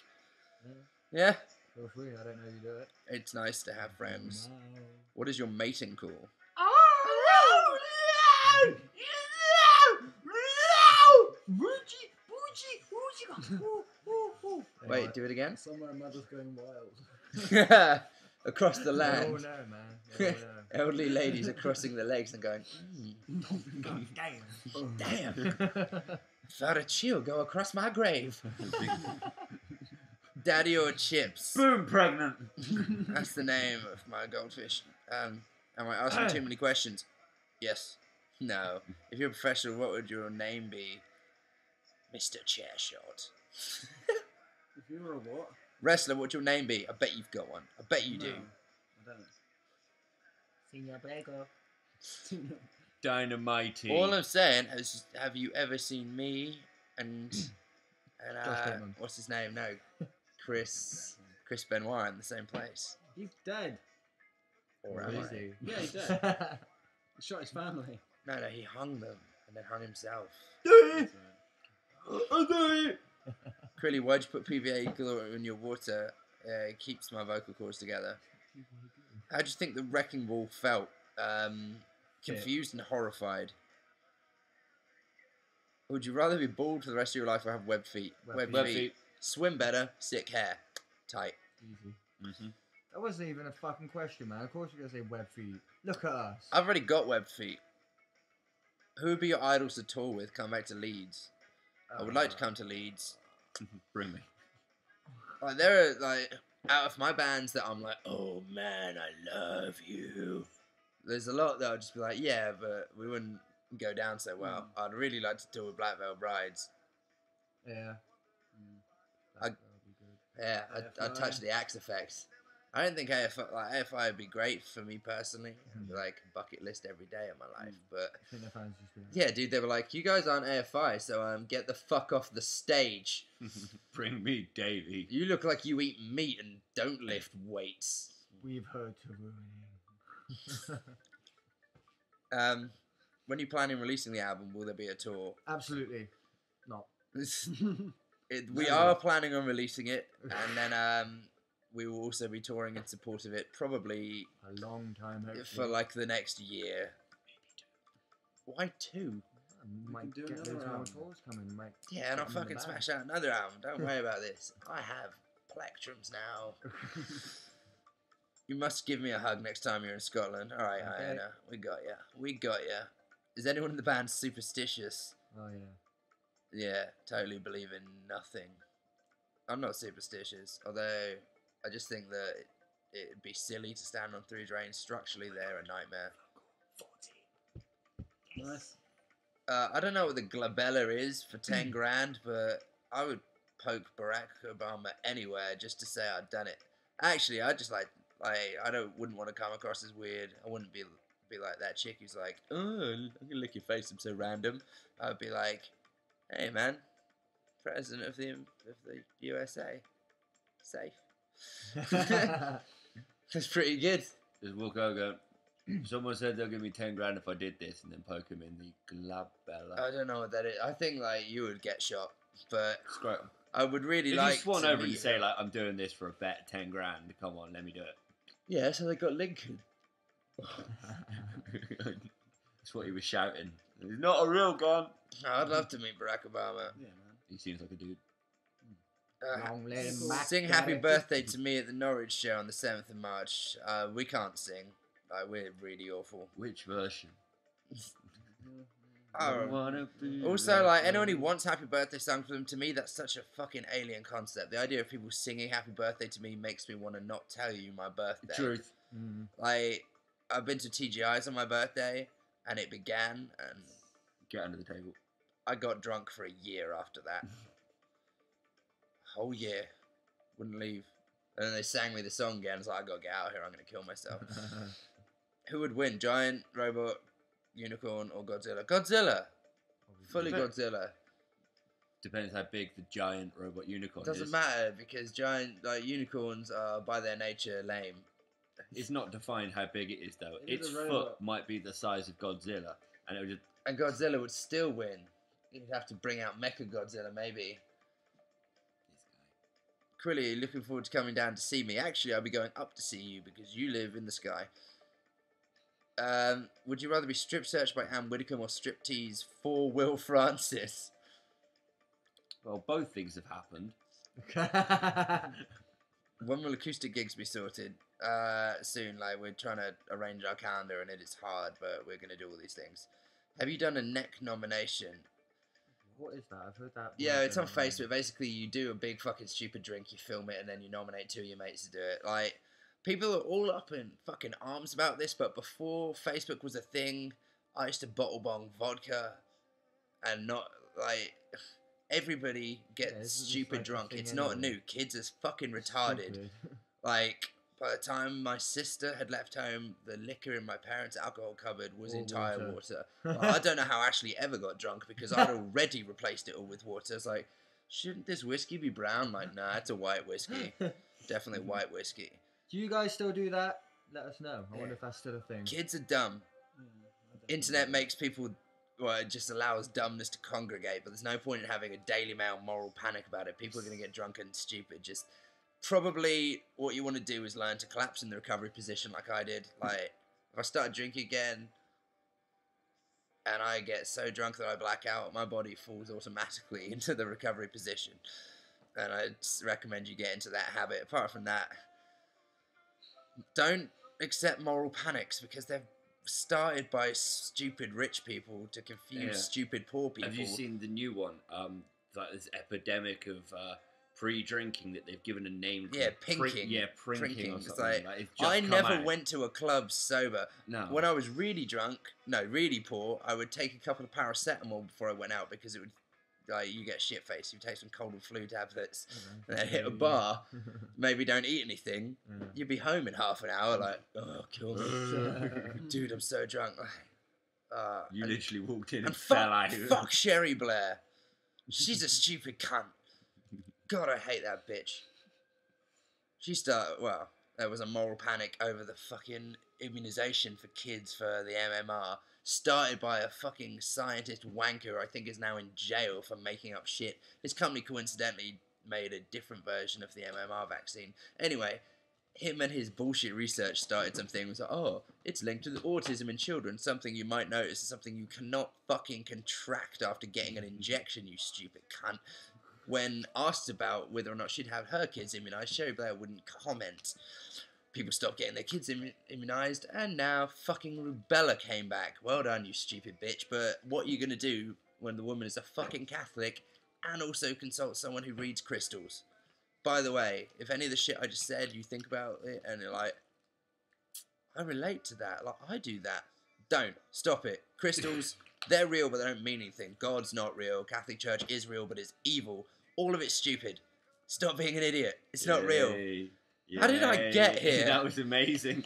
Speaker 2: Yeah?
Speaker 4: Feel free, I don't know you do it.
Speaker 2: It's nice to have friends.
Speaker 4: No.
Speaker 2: What is your mating call? Wait, do it again?
Speaker 3: Somewhere mother's going wild.
Speaker 2: Across the
Speaker 4: They all
Speaker 2: land.
Speaker 4: know, man. They all know.
Speaker 2: Elderly ladies are crossing their legs and going,
Speaker 4: God damn.
Speaker 2: damn, felt a chill go across my grave. Daddy or Chips?
Speaker 1: Boom, pregnant.
Speaker 2: That's the name of my goldfish. Am I asking too many questions? Yes. No. If you're a professional, what would your name be? Mr. Chairshot.
Speaker 3: If you were a what?
Speaker 2: Wrestler, what would your name be? I bet you've got one. I bet you do.
Speaker 3: No, I don't.
Speaker 4: Senor Prego.
Speaker 1: Dynamite.
Speaker 2: All I'm saying is, have you ever seen me and
Speaker 4: Josh Pittman.
Speaker 2: what's his name? No, Chris Benoit in the same place?
Speaker 3: He's dead.
Speaker 2: Or
Speaker 4: Or
Speaker 2: am
Speaker 4: is
Speaker 2: I?
Speaker 4: he?
Speaker 3: Yeah, he's dead. He shot his family.
Speaker 2: No, he hung them and then hung himself.
Speaker 3: That's
Speaker 2: Crilly, why'd you put PVA glue in your water? It keeps my vocal cords together. How do you think the wrecking ball felt? Confused and horrified. Would you rather be bald for the rest of your life or have webbed feet?
Speaker 4: Webbed
Speaker 1: Web feet.
Speaker 2: Swim better, sick hair. Tight.
Speaker 4: Easy.
Speaker 1: Mm-hmm.
Speaker 4: That wasn't even a fucking question, man. Of course you're gonna say web feet. Look at us.
Speaker 2: I've already got webbed feet. Who would be your idols to tour with? Come back to Leeds. I would like to come to Leeds.
Speaker 1: Bring me.
Speaker 2: Like there are like out of my bands that I'm like, oh man, I love you. There's a lot that I'll just be like, yeah, but we wouldn't go down so well. I'd really like to tour with Black Veil Brides.
Speaker 4: Yeah.
Speaker 2: I-
Speaker 4: That'll be good.
Speaker 2: Yeah, I'd touch the Axe Effects. I don't think AFI would be great for me personally. It'd be like a bucket list every day of my life. But
Speaker 4: I think the fans just be like,
Speaker 2: yeah, dude, they were like, you guys aren't AFI, so get the fuck off the stage.
Speaker 1: Bring me Davey.
Speaker 2: You look like you eat meat and don't lift weights.
Speaker 4: we've heard to ruining.
Speaker 2: When you planning releasing the album, will there be a tour?
Speaker 4: Absolutely not.
Speaker 2: We are planning on releasing it, and then we will also be touring in support of it, probably
Speaker 4: A long time, hopefully.
Speaker 2: for like the next year. Why 2?
Speaker 3: can
Speaker 4: Might
Speaker 3: do
Speaker 4: get
Speaker 3: another
Speaker 4: those more
Speaker 3: album.
Speaker 4: tours coming. Might
Speaker 2: Yeah, and I'll
Speaker 4: get them in
Speaker 2: fucking
Speaker 4: the bag.
Speaker 2: smash out another album. Don't worry about this. I have plectrums now. You must give me a hug next time you're in Scotland. All right,
Speaker 4: Okay.
Speaker 2: Iona, we got ya. We got ya. Is anyone in the band superstitious?
Speaker 4: Oh yeah.
Speaker 2: Yeah, totally believe in nothing. I'm not superstitious, although I just think that it'd be silly to stand on 3 drains. Structurally, they're a nightmare.
Speaker 3: Nice.
Speaker 2: I don't know what the glabella is for 10 grand, but I would poke Barack Obama anywhere just to say I'd done it. Actually, I just wouldn't want to come across as weird. I wouldn't be like that chick who's like, oh, I'm gonna lick your face. I'm so random. I'd be like, hey man, President of the USA, safe. That's pretty good.
Speaker 1: Just walk over. Someone said they'll give me 10 grand if I did this, and then poke him in the glabella.
Speaker 2: I don't know what that is. I think like you would get shot, but
Speaker 1: Scrotum.
Speaker 2: I would really
Speaker 1: If
Speaker 2: like
Speaker 1: you swan
Speaker 2: to
Speaker 1: over
Speaker 2: meet
Speaker 1: and say
Speaker 2: him.
Speaker 1: like, I'm doing this for a bet, 10 grand. Come on, let me do it.
Speaker 2: Yeah, so they got Lincoln.
Speaker 1: That's what he was shouting. He's not a real gun.
Speaker 2: I'd love to meet Barack Obama.
Speaker 3: Yeah, man.
Speaker 1: He seems like a dude.
Speaker 4: Long live Mac
Speaker 2: Sing Happy
Speaker 4: Daddy.
Speaker 2: Birthday to me at the Norwich show on the 7th of March. We can't sing. We're really awful.
Speaker 1: Which version?
Speaker 2: Oh. Also, like, anyone who wants Happy Birthday songs for them, to me, that's such a fucking alien concept. The idea of people singing Happy Birthday to me makes me want to not tell you my birthday.
Speaker 1: Truth.
Speaker 2: Like, I've been to TGI's on my birthday, and it began, and
Speaker 1: Get under the table.
Speaker 2: I got drunk for a year after that. Whole year. Wouldn't leave. And then they sang me the song again. I was like, I gotta get out of here, I'm gonna kill myself. Who would win? Giant, robot, unicorn, or Godzilla? Godzilla! Fully Godzilla.
Speaker 1: Depends how big the giant robot unicorn
Speaker 2: Doesn't
Speaker 1: is.
Speaker 2: matter, because giant, like, unicorns are, by their nature, lame.
Speaker 1: It's not defined how big it is, though.
Speaker 3: It is
Speaker 1: Its
Speaker 3: a
Speaker 1: foot
Speaker 3: robot.
Speaker 1: might be the size of Godzilla, and it would just.
Speaker 2: And Godzilla would still win. You'd have to bring out Mecha Godzilla, maybe. Quilly, looking forward to coming down to see me. Actually, I'll be going up to see you because you live in the sky. Would you rather be strip searched by Anne Widdecombe or striptease for Will Francis?
Speaker 1: Well, both things have happened.
Speaker 2: When will acoustic gigs be sorted? Soon. Like, we're trying to arrange our calendar and it is hard, but we're going to do all these things. Have you done a neck nomination?
Speaker 4: What is that? I've heard that.
Speaker 2: Yeah,
Speaker 4: word
Speaker 2: it's on
Speaker 4: before.
Speaker 2: Facebook. Basically, you do a big fucking stupid drink, you film it, and then you nominate 2 of your mates to do it. Like, people are all up in fucking arms about this, but before Facebook was a thing, I used to bottle bong vodka, and not, like, everybody gets
Speaker 4: Yeah, this is just
Speaker 2: stupid
Speaker 4: like a
Speaker 2: drunk.
Speaker 4: thing
Speaker 2: It's not
Speaker 4: anyway.
Speaker 2: new. Kids are fucking retarded.
Speaker 4: Stupid.
Speaker 2: Like, by the time my sister had left home, the liquor in my parents' alcohol cupboard was
Speaker 4: All
Speaker 2: entire
Speaker 4: water.
Speaker 2: water. Well, I don't know how Ashley ever got drunk because I'd already replaced it all with water. It's like, shouldn't this whiskey be brown? Like, nah, it's a white whiskey. Definitely white whiskey.
Speaker 4: Do you guys still do that? Let us know. I
Speaker 2: Yeah.
Speaker 4: wonder if that's still a thing.
Speaker 2: Kids are dumb. Internet makes people, well, it just allows dumbness to congregate, but there's no point in having a Daily Mail moral panic about it. People are going to get drunk and stupid. Just probably what you want to do is learn to collapse in the recovery position like I did. Like, if I start drinking again and I get so drunk that I black out, my body falls automatically into the recovery position. And I recommend you get into that habit. Apart from that, don't accept moral panics because they're started by stupid rich people to confuse
Speaker 1: Yeah.
Speaker 2: stupid poor people.
Speaker 1: Have you seen the new one? Like this epidemic of pre-drinking that they've given a name to.
Speaker 2: Yeah, pinking.
Speaker 1: Prinking or
Speaker 2: It's
Speaker 1: something.
Speaker 2: like,
Speaker 1: Like, it's just
Speaker 2: I
Speaker 1: come
Speaker 2: never
Speaker 1: out.
Speaker 2: went to a club sober.
Speaker 1: No.
Speaker 2: When I was really drunk, really poor, I would take a couple of paracetamol before I went out because it would, like, you get shit faced. You take some cold and flu tablets, and then hit a bar. Maybe don't eat anything. You'd be home in half an hour, like, oh, kill me, dude. I'm so drunk.
Speaker 1: You literally walked in
Speaker 2: and
Speaker 1: and fell
Speaker 2: fuck,
Speaker 1: out.
Speaker 2: fuck Sherry Blair. She's a stupid cunt. God, I hate that bitch. There was a moral panic over the fucking immunization for kids for the MMR, started by a fucking scientist wanker who I think is now in jail for making up shit. His company coincidentally made a different version of the MMR vaccine. Anyway, him and his bullshit research started something. It was like, oh, it's linked to the autism in children. Something you might notice is something you cannot fucking contract after getting an injection, you stupid cunt. When asked about whether or not she'd have her kids immunised, Sherry Blair wouldn't comment. People stopped getting their kids immunised, and now fucking rubella came back. Well done, you stupid bitch. But what are you going to do when the woman is a fucking Catholic and also consults someone who reads crystals? By the way, if any of the shit I just said, you think about it and you're like, I relate to that. Like, I do that. Don't. Stop it. Crystals, they're real, but they don't mean anything. God's not real. Catholic Church is real, but it's evil. All of it's stupid. Stop being an idiot. It's not real. How did I get here?
Speaker 1: That was amazing.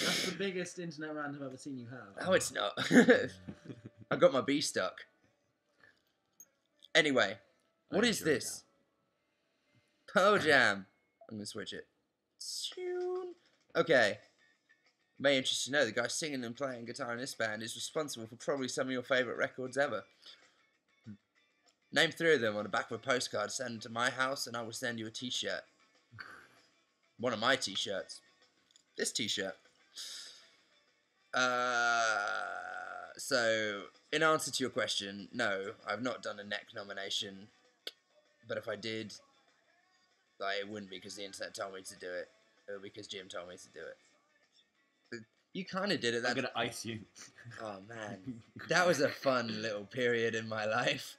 Speaker 3: That's the biggest internet rant I've ever seen you have.
Speaker 2: No, it's not. I got my B stuck. Anyway, what is this? Pearl Jam. I'm going to switch it. Okay. May interest you to know the guy singing and playing guitar in this band is responsible for probably some of your favourite records ever. Name 3 of them on the back of a postcard, send them to my house, and I will send you a t-shirt. One of my t-shirts. This t-shirt. So, in answer to your question, no, I've not done a neck nomination. But if I did, like, it wouldn't be because the internet told me to do it. It would be because Jim told me to do it. You kind of did it.
Speaker 1: I'm going to ice you.
Speaker 2: Oh, man. That was a fun little period in my life.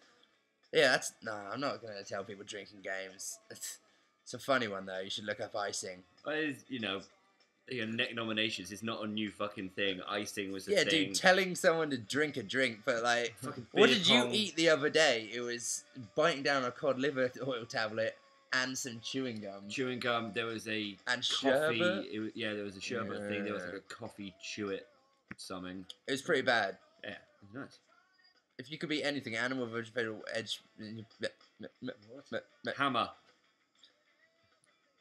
Speaker 2: Yeah, I'm not going to tell people drinking games. It's a funny one, though. You should look up icing.
Speaker 1: Well, neck nominations is not a new fucking thing. Icing was a thing.
Speaker 2: Yeah, dude, telling someone to drink a drink, but like, what did you eat the other day? It was biting down a cod liver oil tablet and some chewing gum.
Speaker 1: Chewing gum. There was a
Speaker 2: and
Speaker 1: coffee.
Speaker 2: sherbet?
Speaker 1: There was a sherbet thing. There was like a coffee chew it something.
Speaker 2: It was pretty bad.
Speaker 1: Yeah, it was nice.
Speaker 2: If you could be anything, animal, vegetable, edge,
Speaker 1: Hammer.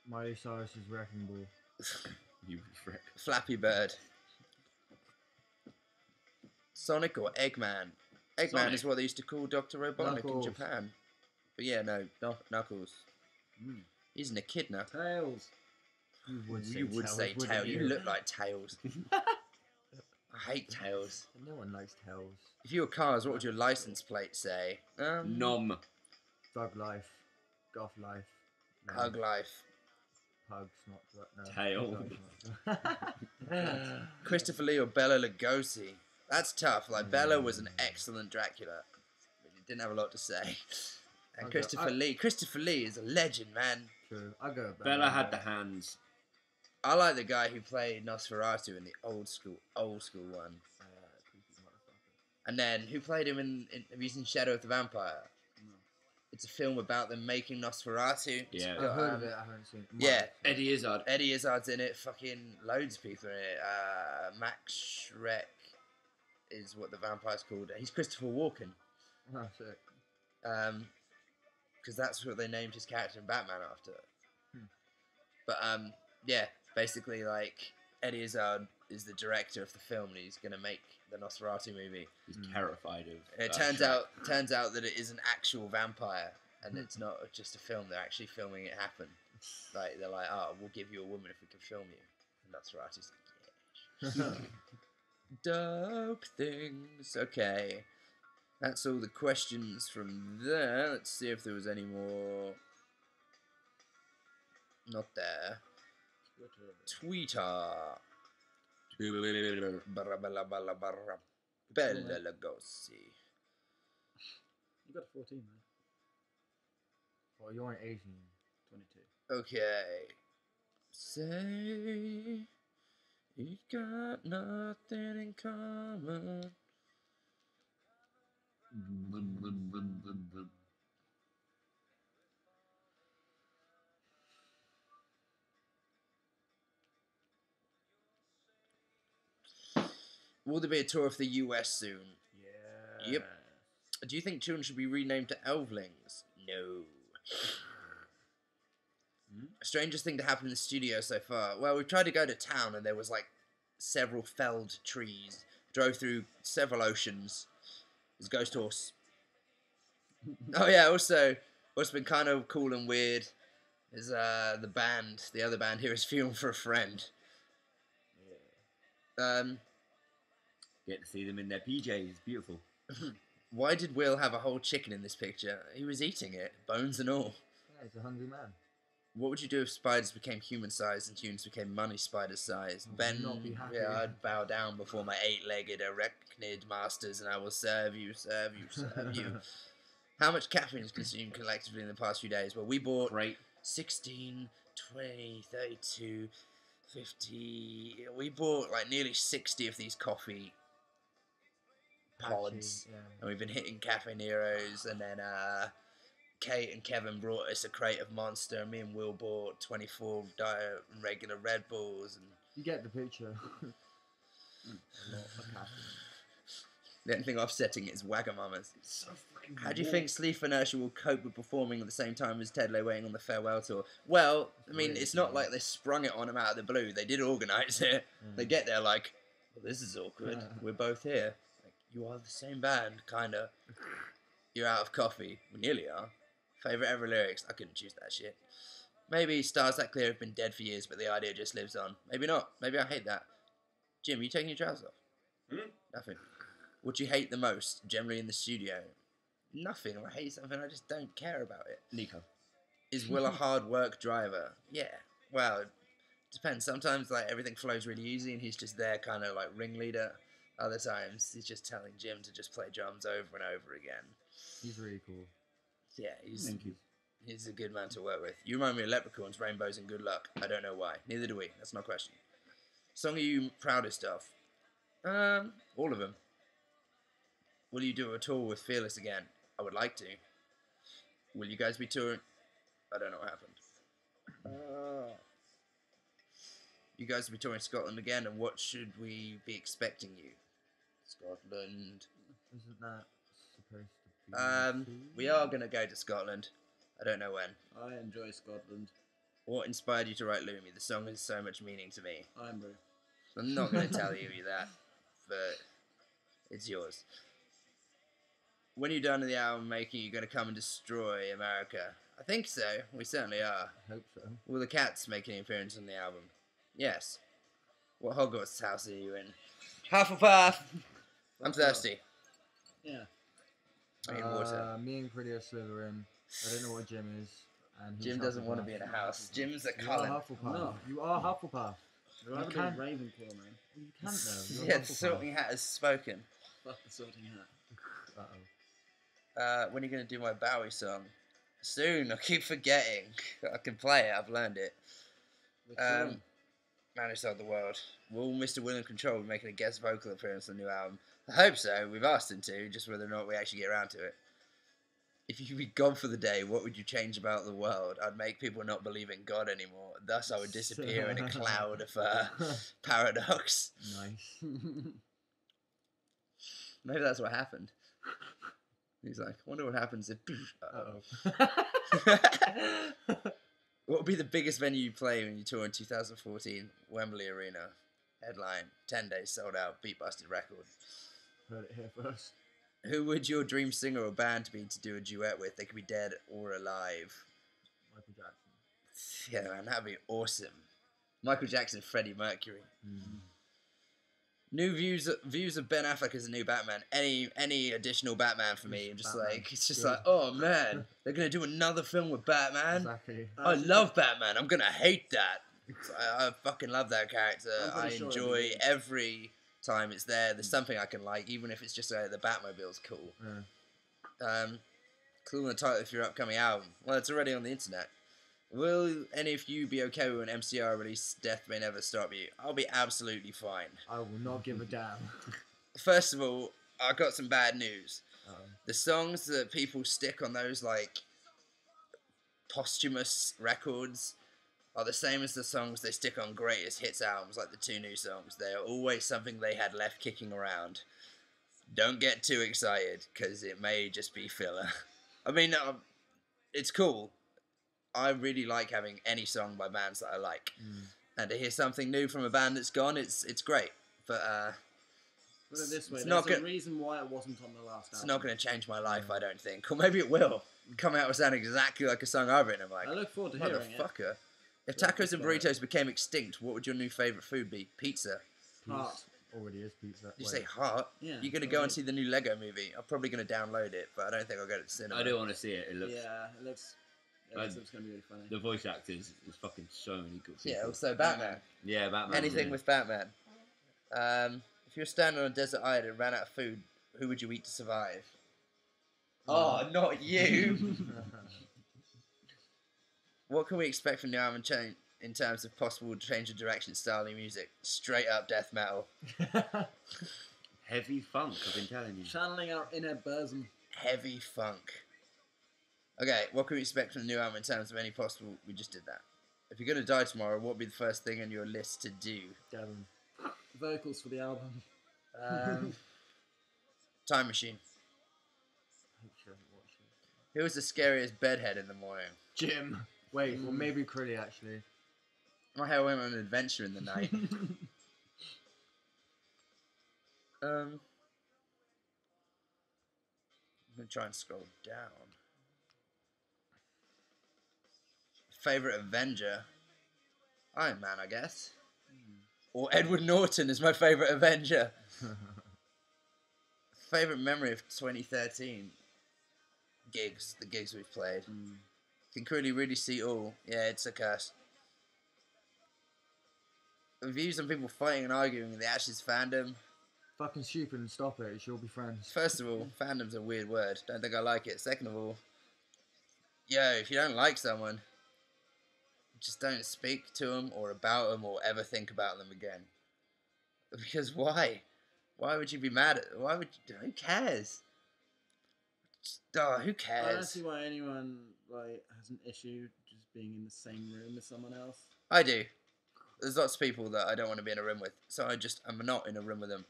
Speaker 4: Miley Cyrus's Wrecking Ball.
Speaker 1: You frick.
Speaker 2: Flappy Bird. Sonic or Eggman? Eggman
Speaker 1: Sonic.
Speaker 2: is what they used to call Dr. Robotnik
Speaker 4: Knuckles.
Speaker 2: in Japan. But yeah, no, Knuckles.
Speaker 3: Mm.
Speaker 2: He's an echidna.
Speaker 3: Tails.
Speaker 4: You would say
Speaker 2: You would
Speaker 4: Tails,
Speaker 2: say
Speaker 4: wouldn't
Speaker 2: Tails. You look like Tails. I hate Tails.
Speaker 4: No one likes Tails.
Speaker 2: If you were Cars, what would your license plate say?
Speaker 1: Nom.
Speaker 4: Thug life. Goth life. No,
Speaker 2: Hug life.
Speaker 4: Pugs, not
Speaker 1: Tail.
Speaker 2: Christopher Lee or Bela Lugosi? That's tough. Like, Bela was an excellent Dracula. But he didn't have a lot to say. And Christopher Lee is a legend, man.
Speaker 4: True. I'll go with
Speaker 1: Bella had the hands.
Speaker 2: I like the guy who played Nosferatu in the old school one.
Speaker 4: creepy motherfucker.
Speaker 2: And then, who played him in have you seen Shadow of the Vampire?
Speaker 3: No.
Speaker 2: It's a film about them making Nosferatu.
Speaker 1: Yeah.
Speaker 2: It's got,
Speaker 4: I've heard of it, I haven't seen it.
Speaker 2: Yeah.
Speaker 1: Eddie Izzard.
Speaker 2: Eddie Izzard's in it. Fucking loads of people in it. Max Schreck is what the vampire's called. He's Christopher Walken.
Speaker 4: Oh, sick.
Speaker 2: Because that's what they named his character in Batman after.
Speaker 4: Hmm.
Speaker 2: But yeah, basically, like, Eddie Izzard is the director of the film, and he's gonna make the Nosferatu movie.
Speaker 1: He's terrified of.
Speaker 2: And it turns out that it is an actual vampire, and it's not just a film. They're actually filming it happen. Like, they're like, oh, we'll give you a woman if we can film you. And Nosferatu's like, yeah. Dope things. Okay. That's all the questions from there. Let's see if there was any more. Not there. Twitter. Barra, barra, barra, barra. Bella Lugosi.
Speaker 3: You got a 14, man.
Speaker 4: Well, you're an 18.
Speaker 3: 22.
Speaker 2: Okay. Say you got nothing in common. Will there be a tour of the US soon?
Speaker 3: Yeah.
Speaker 2: Yep. Do you think children should be renamed to elflings? No. Strangest thing to happen in the studio so far. Well, we've tried to go to town and there was like several felled trees. Drove through several oceans. There's a ghost horse. Oh yeah, also what's been kind of cool and weird is the other band here is Funeral for a Friend.
Speaker 1: Get to see them in their PJs. Beautiful.
Speaker 2: Why did Will have a whole chicken in this picture? He was eating it, bones and all.
Speaker 4: Yeah, he's a hungry man.
Speaker 2: What would you do if spiders became human-sized and humans became money spider-sized?
Speaker 4: I
Speaker 2: Ben,
Speaker 4: would not be happy.
Speaker 2: yeah, I'd bow down before my eight-legged arachnid masters and I will serve you, serve you, serve you. How much caffeine is consumed collectively in the past few days? Well, we bought
Speaker 1: Great.
Speaker 2: 16, 20, 32, 50... We bought like nearly 60 of these coffee pods.
Speaker 4: Patchy, yeah.
Speaker 2: And we've been hitting Cafe Nero's, and then Kate and Kevin brought us a crate of Monster, and me and Will bought 24 diet and regular Red Bulls. And
Speaker 4: You get the picture.
Speaker 2: the only thing offsetting it is Wagamamas.
Speaker 1: So fucking
Speaker 2: How do you think Sleep Inertia will cope with performing at the same time as Ted Lay waiting on the farewell tour? Well, I mean,
Speaker 4: Really
Speaker 2: it's not
Speaker 4: cool.
Speaker 2: like they sprung it on him out of the blue. They did organise it. They get there like, well, this is awkward. We're both here. Like, you are the same band, kinda. You're out of coffee. We nearly are. Favourite ever lyrics? I couldn't choose that shit. Maybe Stars That Clear have been dead for years, but the idea just lives on. Maybe not. Maybe I hate that. Jim, you taking your trousers off? Nothing. What do you hate the most, generally in the studio? Nothing. If I hate something, I just don't care about it.
Speaker 1: Nico.
Speaker 2: Is Will a hard work driver? Yeah. Well, it depends. Sometimes like everything flows really easy and he's just there kind of like ringleader. Other times he's just telling Jim to just play drums over and over again.
Speaker 4: He's really cool.
Speaker 2: Yeah,
Speaker 1: Thank you.
Speaker 2: he's a good man to work with. You remind me of Leprechauns, Rainbows and Good Luck. I don't know why. Neither do we. That's no question. Song are you proudest of? All of them. Will you do a tour with Fearless again? I would like to. Will you guys be touring? I don't know what happened. You guys will be touring Scotland again, and what should we be expecting you? Scotland.
Speaker 4: Isn't that supposed to be?
Speaker 2: We are going to go to Scotland. I don't know when.
Speaker 3: I enjoy Scotland.
Speaker 2: What inspired you to write Lumi? The song has so much meaning to me.
Speaker 3: I'm Roo.
Speaker 2: I'm not going to tell you that, but it's yours. When you're done with the album making, you're going to come and destroy America. I think so. We certainly are.
Speaker 4: I hope so.
Speaker 2: Will the Cats make any appearance on the album? Yes. What Hogwarts house are you in? Hufflepuff! I'm thirsty.
Speaker 3: Yeah.
Speaker 2: I need water.
Speaker 4: Me and Pretty are Slytherin. I don't know what Jim is. And he's
Speaker 2: Jim doesn't want to
Speaker 4: Hufflepuff.
Speaker 2: be in a house. Jim's a
Speaker 4: You are
Speaker 2: Cullen.
Speaker 4: Hufflepuff.
Speaker 3: No.
Speaker 4: You are Hufflepuff.
Speaker 3: I'd rather
Speaker 4: can't-
Speaker 3: be Ravenclaw, man.
Speaker 4: Well, you can't though. You're
Speaker 2: Yeah,
Speaker 4: Hufflepuff.
Speaker 2: the sorting hat has spoken.
Speaker 3: Fuck the sorting hat.
Speaker 4: Uh-oh.
Speaker 2: When are you going to do my Bowie song? Soon. I keep forgetting. I can play it. I've learned it.
Speaker 3: Which one?
Speaker 2: Man Who Sold the World. Will Mr. Will and Control be making a guest vocal appearance on the new album? I hope so. We've asked him to, just whether or not we actually get around to it. If you could be gone for the day, what would you change about the world? I'd make people not believe in God anymore. Thus, I would disappear in a cloud of paradox.
Speaker 4: Nice.
Speaker 2: Maybe that's what happened. He's like, I wonder what happens if... What would be the biggest venue you play when you tour in 2014? Wembley Arena. Headline. 10 days sold out. Beat busted record.
Speaker 4: Heard it here first.
Speaker 2: Who would your dream singer or band be to do a duet with? They could be dead or alive.
Speaker 4: Michael Jackson.
Speaker 2: Yeah, man, that'd be awesome. Michael Jackson, Freddie Mercury. New views of Ben Affleck as a new Batman. Any additional Batman for me? I'm just
Speaker 4: Batman.
Speaker 2: like, it's just
Speaker 4: Good.
Speaker 2: like, oh man, they're gonna do another film with Batman.
Speaker 4: Exactly.
Speaker 2: I love Batman. I'm gonna hate that. I fucking love that character.
Speaker 3: I'm
Speaker 2: I
Speaker 3: pretty sure
Speaker 2: enjoy
Speaker 3: it'll be good.
Speaker 2: every time it's there. There's something I can like, even if it's just the Batmobile's cool.
Speaker 4: Yeah.
Speaker 2: Clue on the title of your upcoming album. Well, it's already on the internet. Will any of you be okay with an MCR release Death May Never Stop You? I'll be absolutely fine.
Speaker 4: I will not give a damn.
Speaker 2: First of all, I got some bad news.
Speaker 4: Uh-oh.
Speaker 2: The songs that people stick on those, like, posthumous records are the same as the songs they stick on greatest hits albums, like the 2 new songs. They are always something they had left kicking around. Don't get too excited, because it may just be filler. I mean, it's cool. I really like having any song by bands that I like. And to hear something new from a band that's gone, it's great. But
Speaker 3: Put it this way,
Speaker 2: it's
Speaker 3: there's
Speaker 2: not
Speaker 3: a
Speaker 2: good.
Speaker 3: reason why it wasn't on the last
Speaker 2: It's
Speaker 3: album.
Speaker 2: not going to change my life, I don't think. Or maybe it will. Come out with sounding exactly like a song I've written. I'm like,
Speaker 3: I look forward to hearing it.
Speaker 2: motherfucker. If
Speaker 3: Yeah,
Speaker 2: tacos and
Speaker 3: but-
Speaker 2: burritos became extinct, what would your new favourite food be? Pizza.
Speaker 3: Heart.
Speaker 4: Already is pizza.
Speaker 2: Did you
Speaker 4: Wait.
Speaker 2: say heart?
Speaker 3: Yeah.
Speaker 2: You're going to go and see the new Lego movie. I'm probably going to download it, but I don't think I'll go to the cinema.
Speaker 1: I do want to see it. It looks.
Speaker 3: Yeah, it looks going to be really funny.
Speaker 1: The voice actors is fucking so many good people.
Speaker 2: Yeah, also Batman.
Speaker 1: Yeah, Batman.
Speaker 2: Anything
Speaker 1: yeah.
Speaker 2: with Batman. If you were standing on a desert island and ran out of food, who would you eat to survive? Oh, not you! What can we expect from the album in terms of possible change of direction, style, and music? Straight up death metal.
Speaker 1: Heavy funk. I've been telling you.
Speaker 3: Channeling our inner bosom.
Speaker 2: Heavy funk. Okay, what can we expect from the new album in terms of any possible... We just did that. If you're going to die tomorrow, what would be the first thing on your list to do?
Speaker 4: Gavin.
Speaker 3: Vocals for the album.
Speaker 2: Time Machine. Who was the scariest bedhead in the morning?
Speaker 4: Jim. Wait, well maybe Crilly actually.
Speaker 2: My hair went on an adventure in the night. I'm going to try and scroll down. Favourite Avenger? Iron Man, I guess. Or Edward Norton is my favourite Avenger. Favourite memory of 2013? Gigs. The gigs we've played. Can really see all. Yeah, it's a curse. Views on people fighting and arguing in the Ashes fandom.
Speaker 4: Fucking stupid and stop it. You should all be friends.
Speaker 2: First of all, fandom's a weird word. Don't think I like it. Second of all, if you don't like someone, just don't speak to them or about them or ever think about them again. Because why? Why would you be mad at? Why would you? Who cares? Who
Speaker 3: I don't
Speaker 2: cares?
Speaker 3: see why anyone has an issue just being in the same room as someone else.
Speaker 2: I do. There's lots of people that I don't want to be in a room with, so I'm not in a room with them.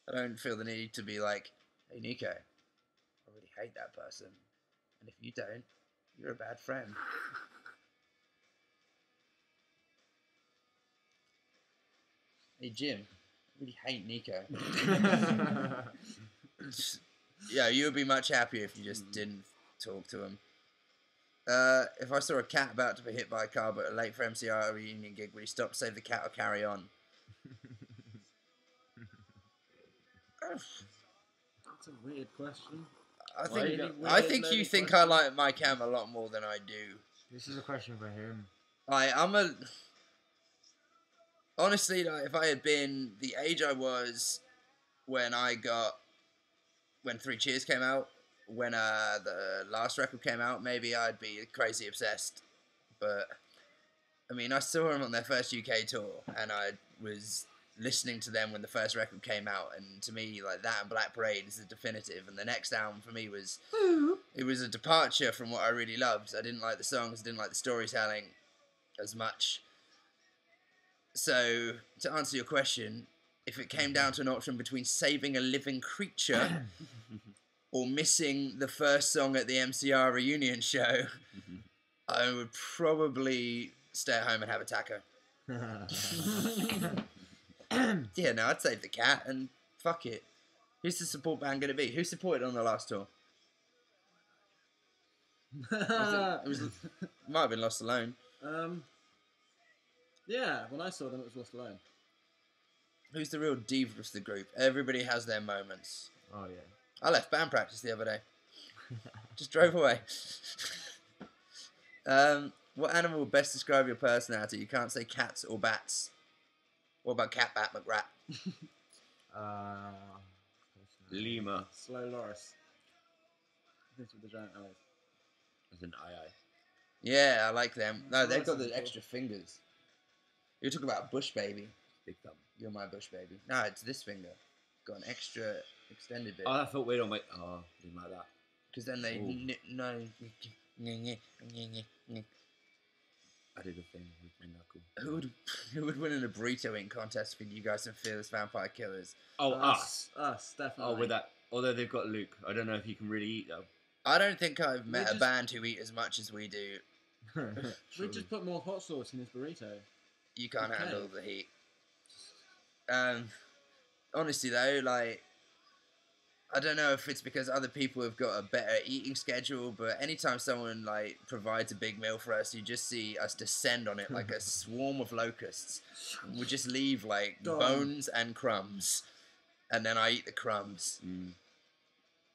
Speaker 2: I don't feel the need to be like, hey Nico, I really hate that person, and if you don't, you're a bad friend. Hey Jim, I really hate Nico. Yeah, you would be much happier if you just didn't talk to him. If I saw a cat about to be hit by a car but late for MCR reunion gig, would he stop, save the cat, or carry on?
Speaker 3: That's a weird question.
Speaker 2: I think you think I like my cam a lot more than I do.
Speaker 4: This is a question for him.
Speaker 2: Honestly, if I had been the age I was when 3 Cheers came out, when the last record came out, maybe I'd be crazy obsessed. But, I mean, I saw them on their first UK tour, and I was listening to them when the first record came out, and to me, that and Black Parade is the definitive, and the next album for me was a departure from what I really loved. I didn't like the songs, didn't like the storytelling as much. So, to answer your question, if it came down to an option between saving a living creature or missing the first song at the MCR reunion show, I would probably stay at home and have a taco. Yeah, no, I'd save the cat and fuck it. Who's the support band going to be? Who supported on the last tour? It might have been Lost Alone.
Speaker 3: Yeah, when I saw them, it was Lost Alone.
Speaker 2: Who's the real diva of the group? Everybody has their moments.
Speaker 4: Oh yeah.
Speaker 2: I left band practice the other day. Just drove away. What animal would best describe your personality? You can't say cats or bats. What about cat, bat, McRat?
Speaker 1: Lima.
Speaker 3: Slow Loris. This with the giant eyes.
Speaker 1: As an aye.
Speaker 2: Yeah, I like them. No,
Speaker 3: That's
Speaker 2: they've
Speaker 3: nice
Speaker 2: got
Speaker 3: and
Speaker 2: the
Speaker 3: cool.
Speaker 2: extra fingers. You talk about bush baby.
Speaker 1: Big thumb.
Speaker 2: You're my bush baby. No, it's this finger. Got an extra extended bit.
Speaker 1: Oh, I thought we'd all make. Oh, didn't like that.
Speaker 2: Because then they
Speaker 1: Ooh.
Speaker 2: no.
Speaker 1: I did a thing with my knuckle.
Speaker 2: Who would win in a burrito eating contest between you guys and Fearless Vampire Killers?
Speaker 1: Oh, us.
Speaker 3: Us, definitely.
Speaker 1: Oh, with that. Although they've got Luke. I don't know if he can really eat though.
Speaker 2: I don't think I've met a
Speaker 3: just-
Speaker 2: band who eat as much as we do.
Speaker 3: We just put more hot sauce in his burrito.
Speaker 2: You can't
Speaker 3: Okay.
Speaker 2: handle the heat. Honestly though, like, I don't know if it's because other people have got a better eating schedule, but anytime someone like provides a big meal for us, you just see us descend on it like a swarm of locusts. We just leave like
Speaker 3: Done.
Speaker 2: bones and crumbs, and then I eat the crumbs.
Speaker 1: Mm.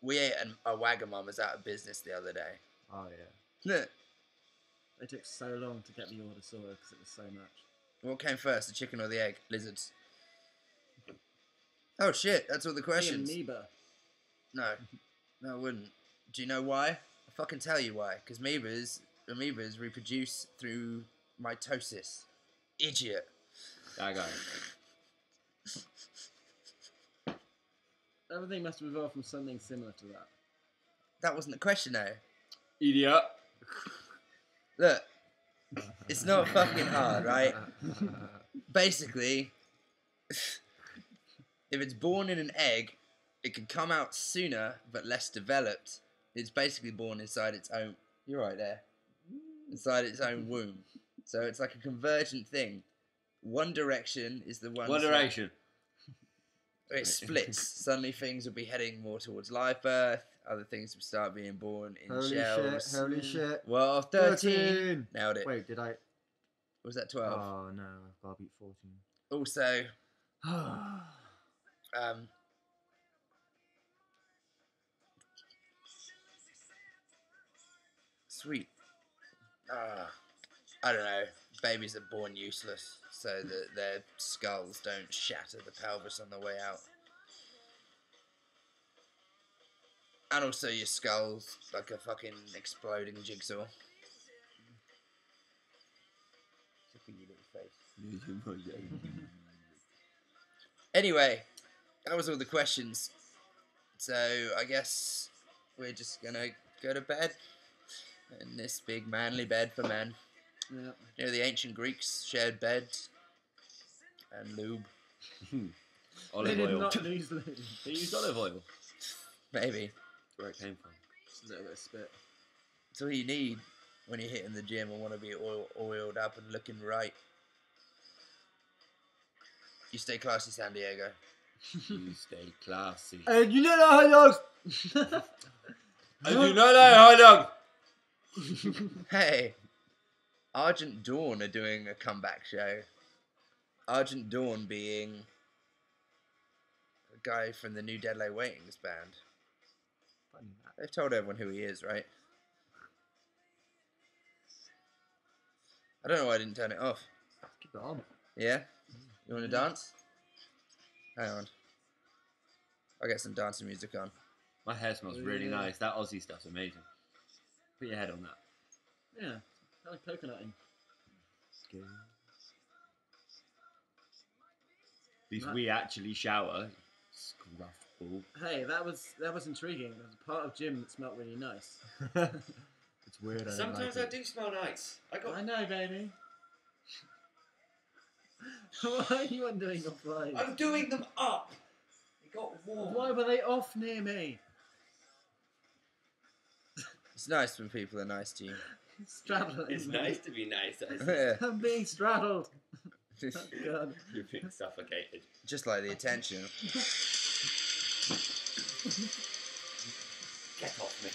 Speaker 2: We ate a Wagamama's out of business the other day.
Speaker 4: Oh yeah.
Speaker 3: They took so long to get the order sorted because it was so much.
Speaker 2: What came first, the chicken or the egg? Lizards. Oh shit, that's all the questions.
Speaker 3: Amoeba.
Speaker 2: No, I wouldn't. Do you know why? I'll fucking tell you why. Because amoebas reproduce through mitosis. Idiot.
Speaker 1: That guy.
Speaker 3: Everything must have evolved from something similar to that.
Speaker 2: That wasn't the question though.
Speaker 1: Idiot.
Speaker 2: Look, it's not fucking hard, right? Basically, if it's born in an egg, it can come out sooner but less developed. It's basically born inside its own. You're right there. Inside its own womb. So it's like a convergent thing. One direction is the one.
Speaker 1: One Direction.
Speaker 2: It splits. Suddenly things will be heading more towards live birth. Other things will start being born in
Speaker 4: Holy
Speaker 2: shells.
Speaker 4: shit! Holy shit!
Speaker 2: Well, 13. Nailed it.
Speaker 4: Wait, did I?
Speaker 2: Was that 12?
Speaker 4: Oh no, I've got to beat 14.
Speaker 2: Also, sweet. I don't know. Babies are born useless, so that their skulls don't shatter the pelvis on the way out. And also your skull's like a fucking exploding jigsaw. Look at your little face. Anyway, that was all the questions. So I guess we're just gonna go to bed in this big manly bed for men.
Speaker 3: Yeah.
Speaker 2: You know, the ancient Greeks shared beds and lube.
Speaker 3: They
Speaker 1: Olive
Speaker 3: did
Speaker 1: oil.
Speaker 3: not lose lube.
Speaker 1: They used olive oil.
Speaker 2: Maybe.
Speaker 1: That's where it came from.
Speaker 3: Just a little bit of spit.
Speaker 2: That's all you need when you're hitting the gym and want to be oiled up and looking right. You stay classy, San Diego.
Speaker 1: You stay classy.
Speaker 4: And you know the hot dogs.
Speaker 1: I do not like hot dog.
Speaker 2: Hey, Argent Dawn are doing a comeback show. Argent Dawn being a guy from the new Deadly Waitings band. They've told everyone who he is, right? I don't know why I didn't turn it off.
Speaker 4: Keep it on.
Speaker 2: Yeah? You want to dance? Hang on. I'll get some dancing music on.
Speaker 1: My hair smells really
Speaker 3: Yeah.
Speaker 1: nice. That Aussie stuff's amazing. Put your head on that.
Speaker 3: Yeah. Kind of coconutting.
Speaker 1: At least
Speaker 3: Right.
Speaker 1: we actually shower. Scruff ball.
Speaker 3: Hey, that was intriguing. There's a part of Jim that smelled really nice.
Speaker 4: It's weird. I don't
Speaker 1: Sometimes
Speaker 4: like
Speaker 1: I do smell nice.
Speaker 3: I know, baby. Why are you undoing your flies?
Speaker 1: I'm doing them up. It got warm.
Speaker 3: Why were they off near me?
Speaker 2: It's nice when people are nice to you.
Speaker 3: Straddling
Speaker 1: It's
Speaker 3: me.
Speaker 1: nice to be nice.
Speaker 2: Yeah.
Speaker 3: I'm being straddled. Oh, God.
Speaker 1: You're being suffocated.
Speaker 2: Just like the attention.
Speaker 1: Get off me.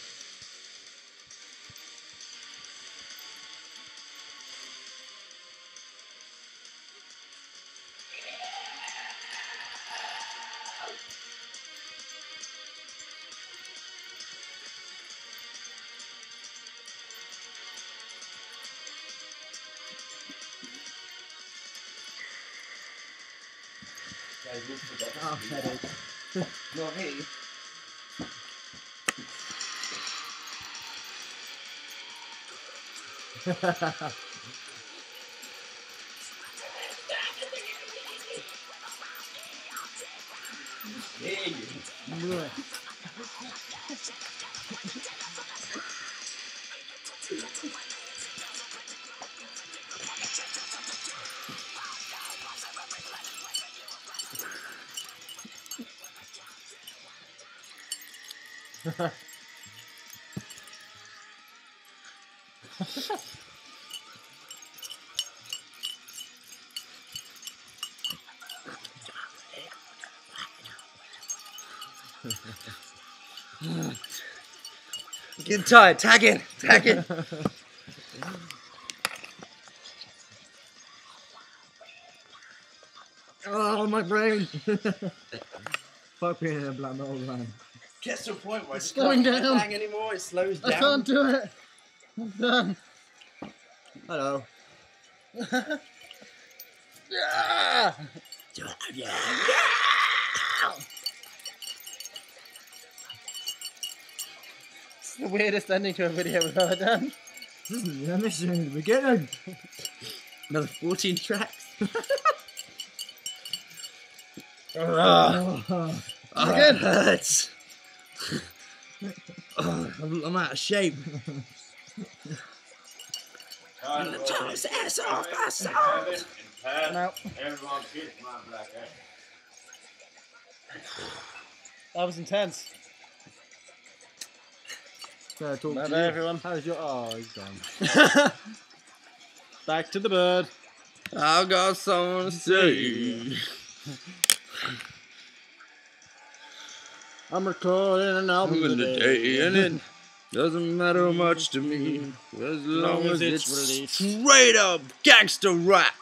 Speaker 4: Oh, headache.
Speaker 2: Not me. Getting tired. Tag in. Tag in.
Speaker 4: Oh, my brain. Fuck being in a black metal band.
Speaker 2: Gets to a point where
Speaker 4: It's
Speaker 2: I just
Speaker 4: going
Speaker 2: can't
Speaker 4: down.
Speaker 2: hang anymore. It slows down.
Speaker 4: I can't do it. I'm done. Hello.
Speaker 2: Yeah.
Speaker 4: It's the weirdest ending to a video we've ever done. This is the mission in the beginning.
Speaker 2: Another 14 tracks.
Speaker 4: Oh,
Speaker 2: It hurts. I'm out of shape. I'm gonna turn his ass off myself.
Speaker 4: No.
Speaker 1: Everyone kiss my black ass.
Speaker 4: That was intense. Can I talk
Speaker 3: Bye
Speaker 4: to
Speaker 3: bye,
Speaker 4: you?
Speaker 3: everyone.
Speaker 4: How's your... Oh, he's gone.
Speaker 3: Back to the bird.
Speaker 2: I got something to say.
Speaker 3: I'm recording an album today.
Speaker 2: And it doesn't matter much to me as long as it's
Speaker 3: released.
Speaker 2: straight up gangster rap.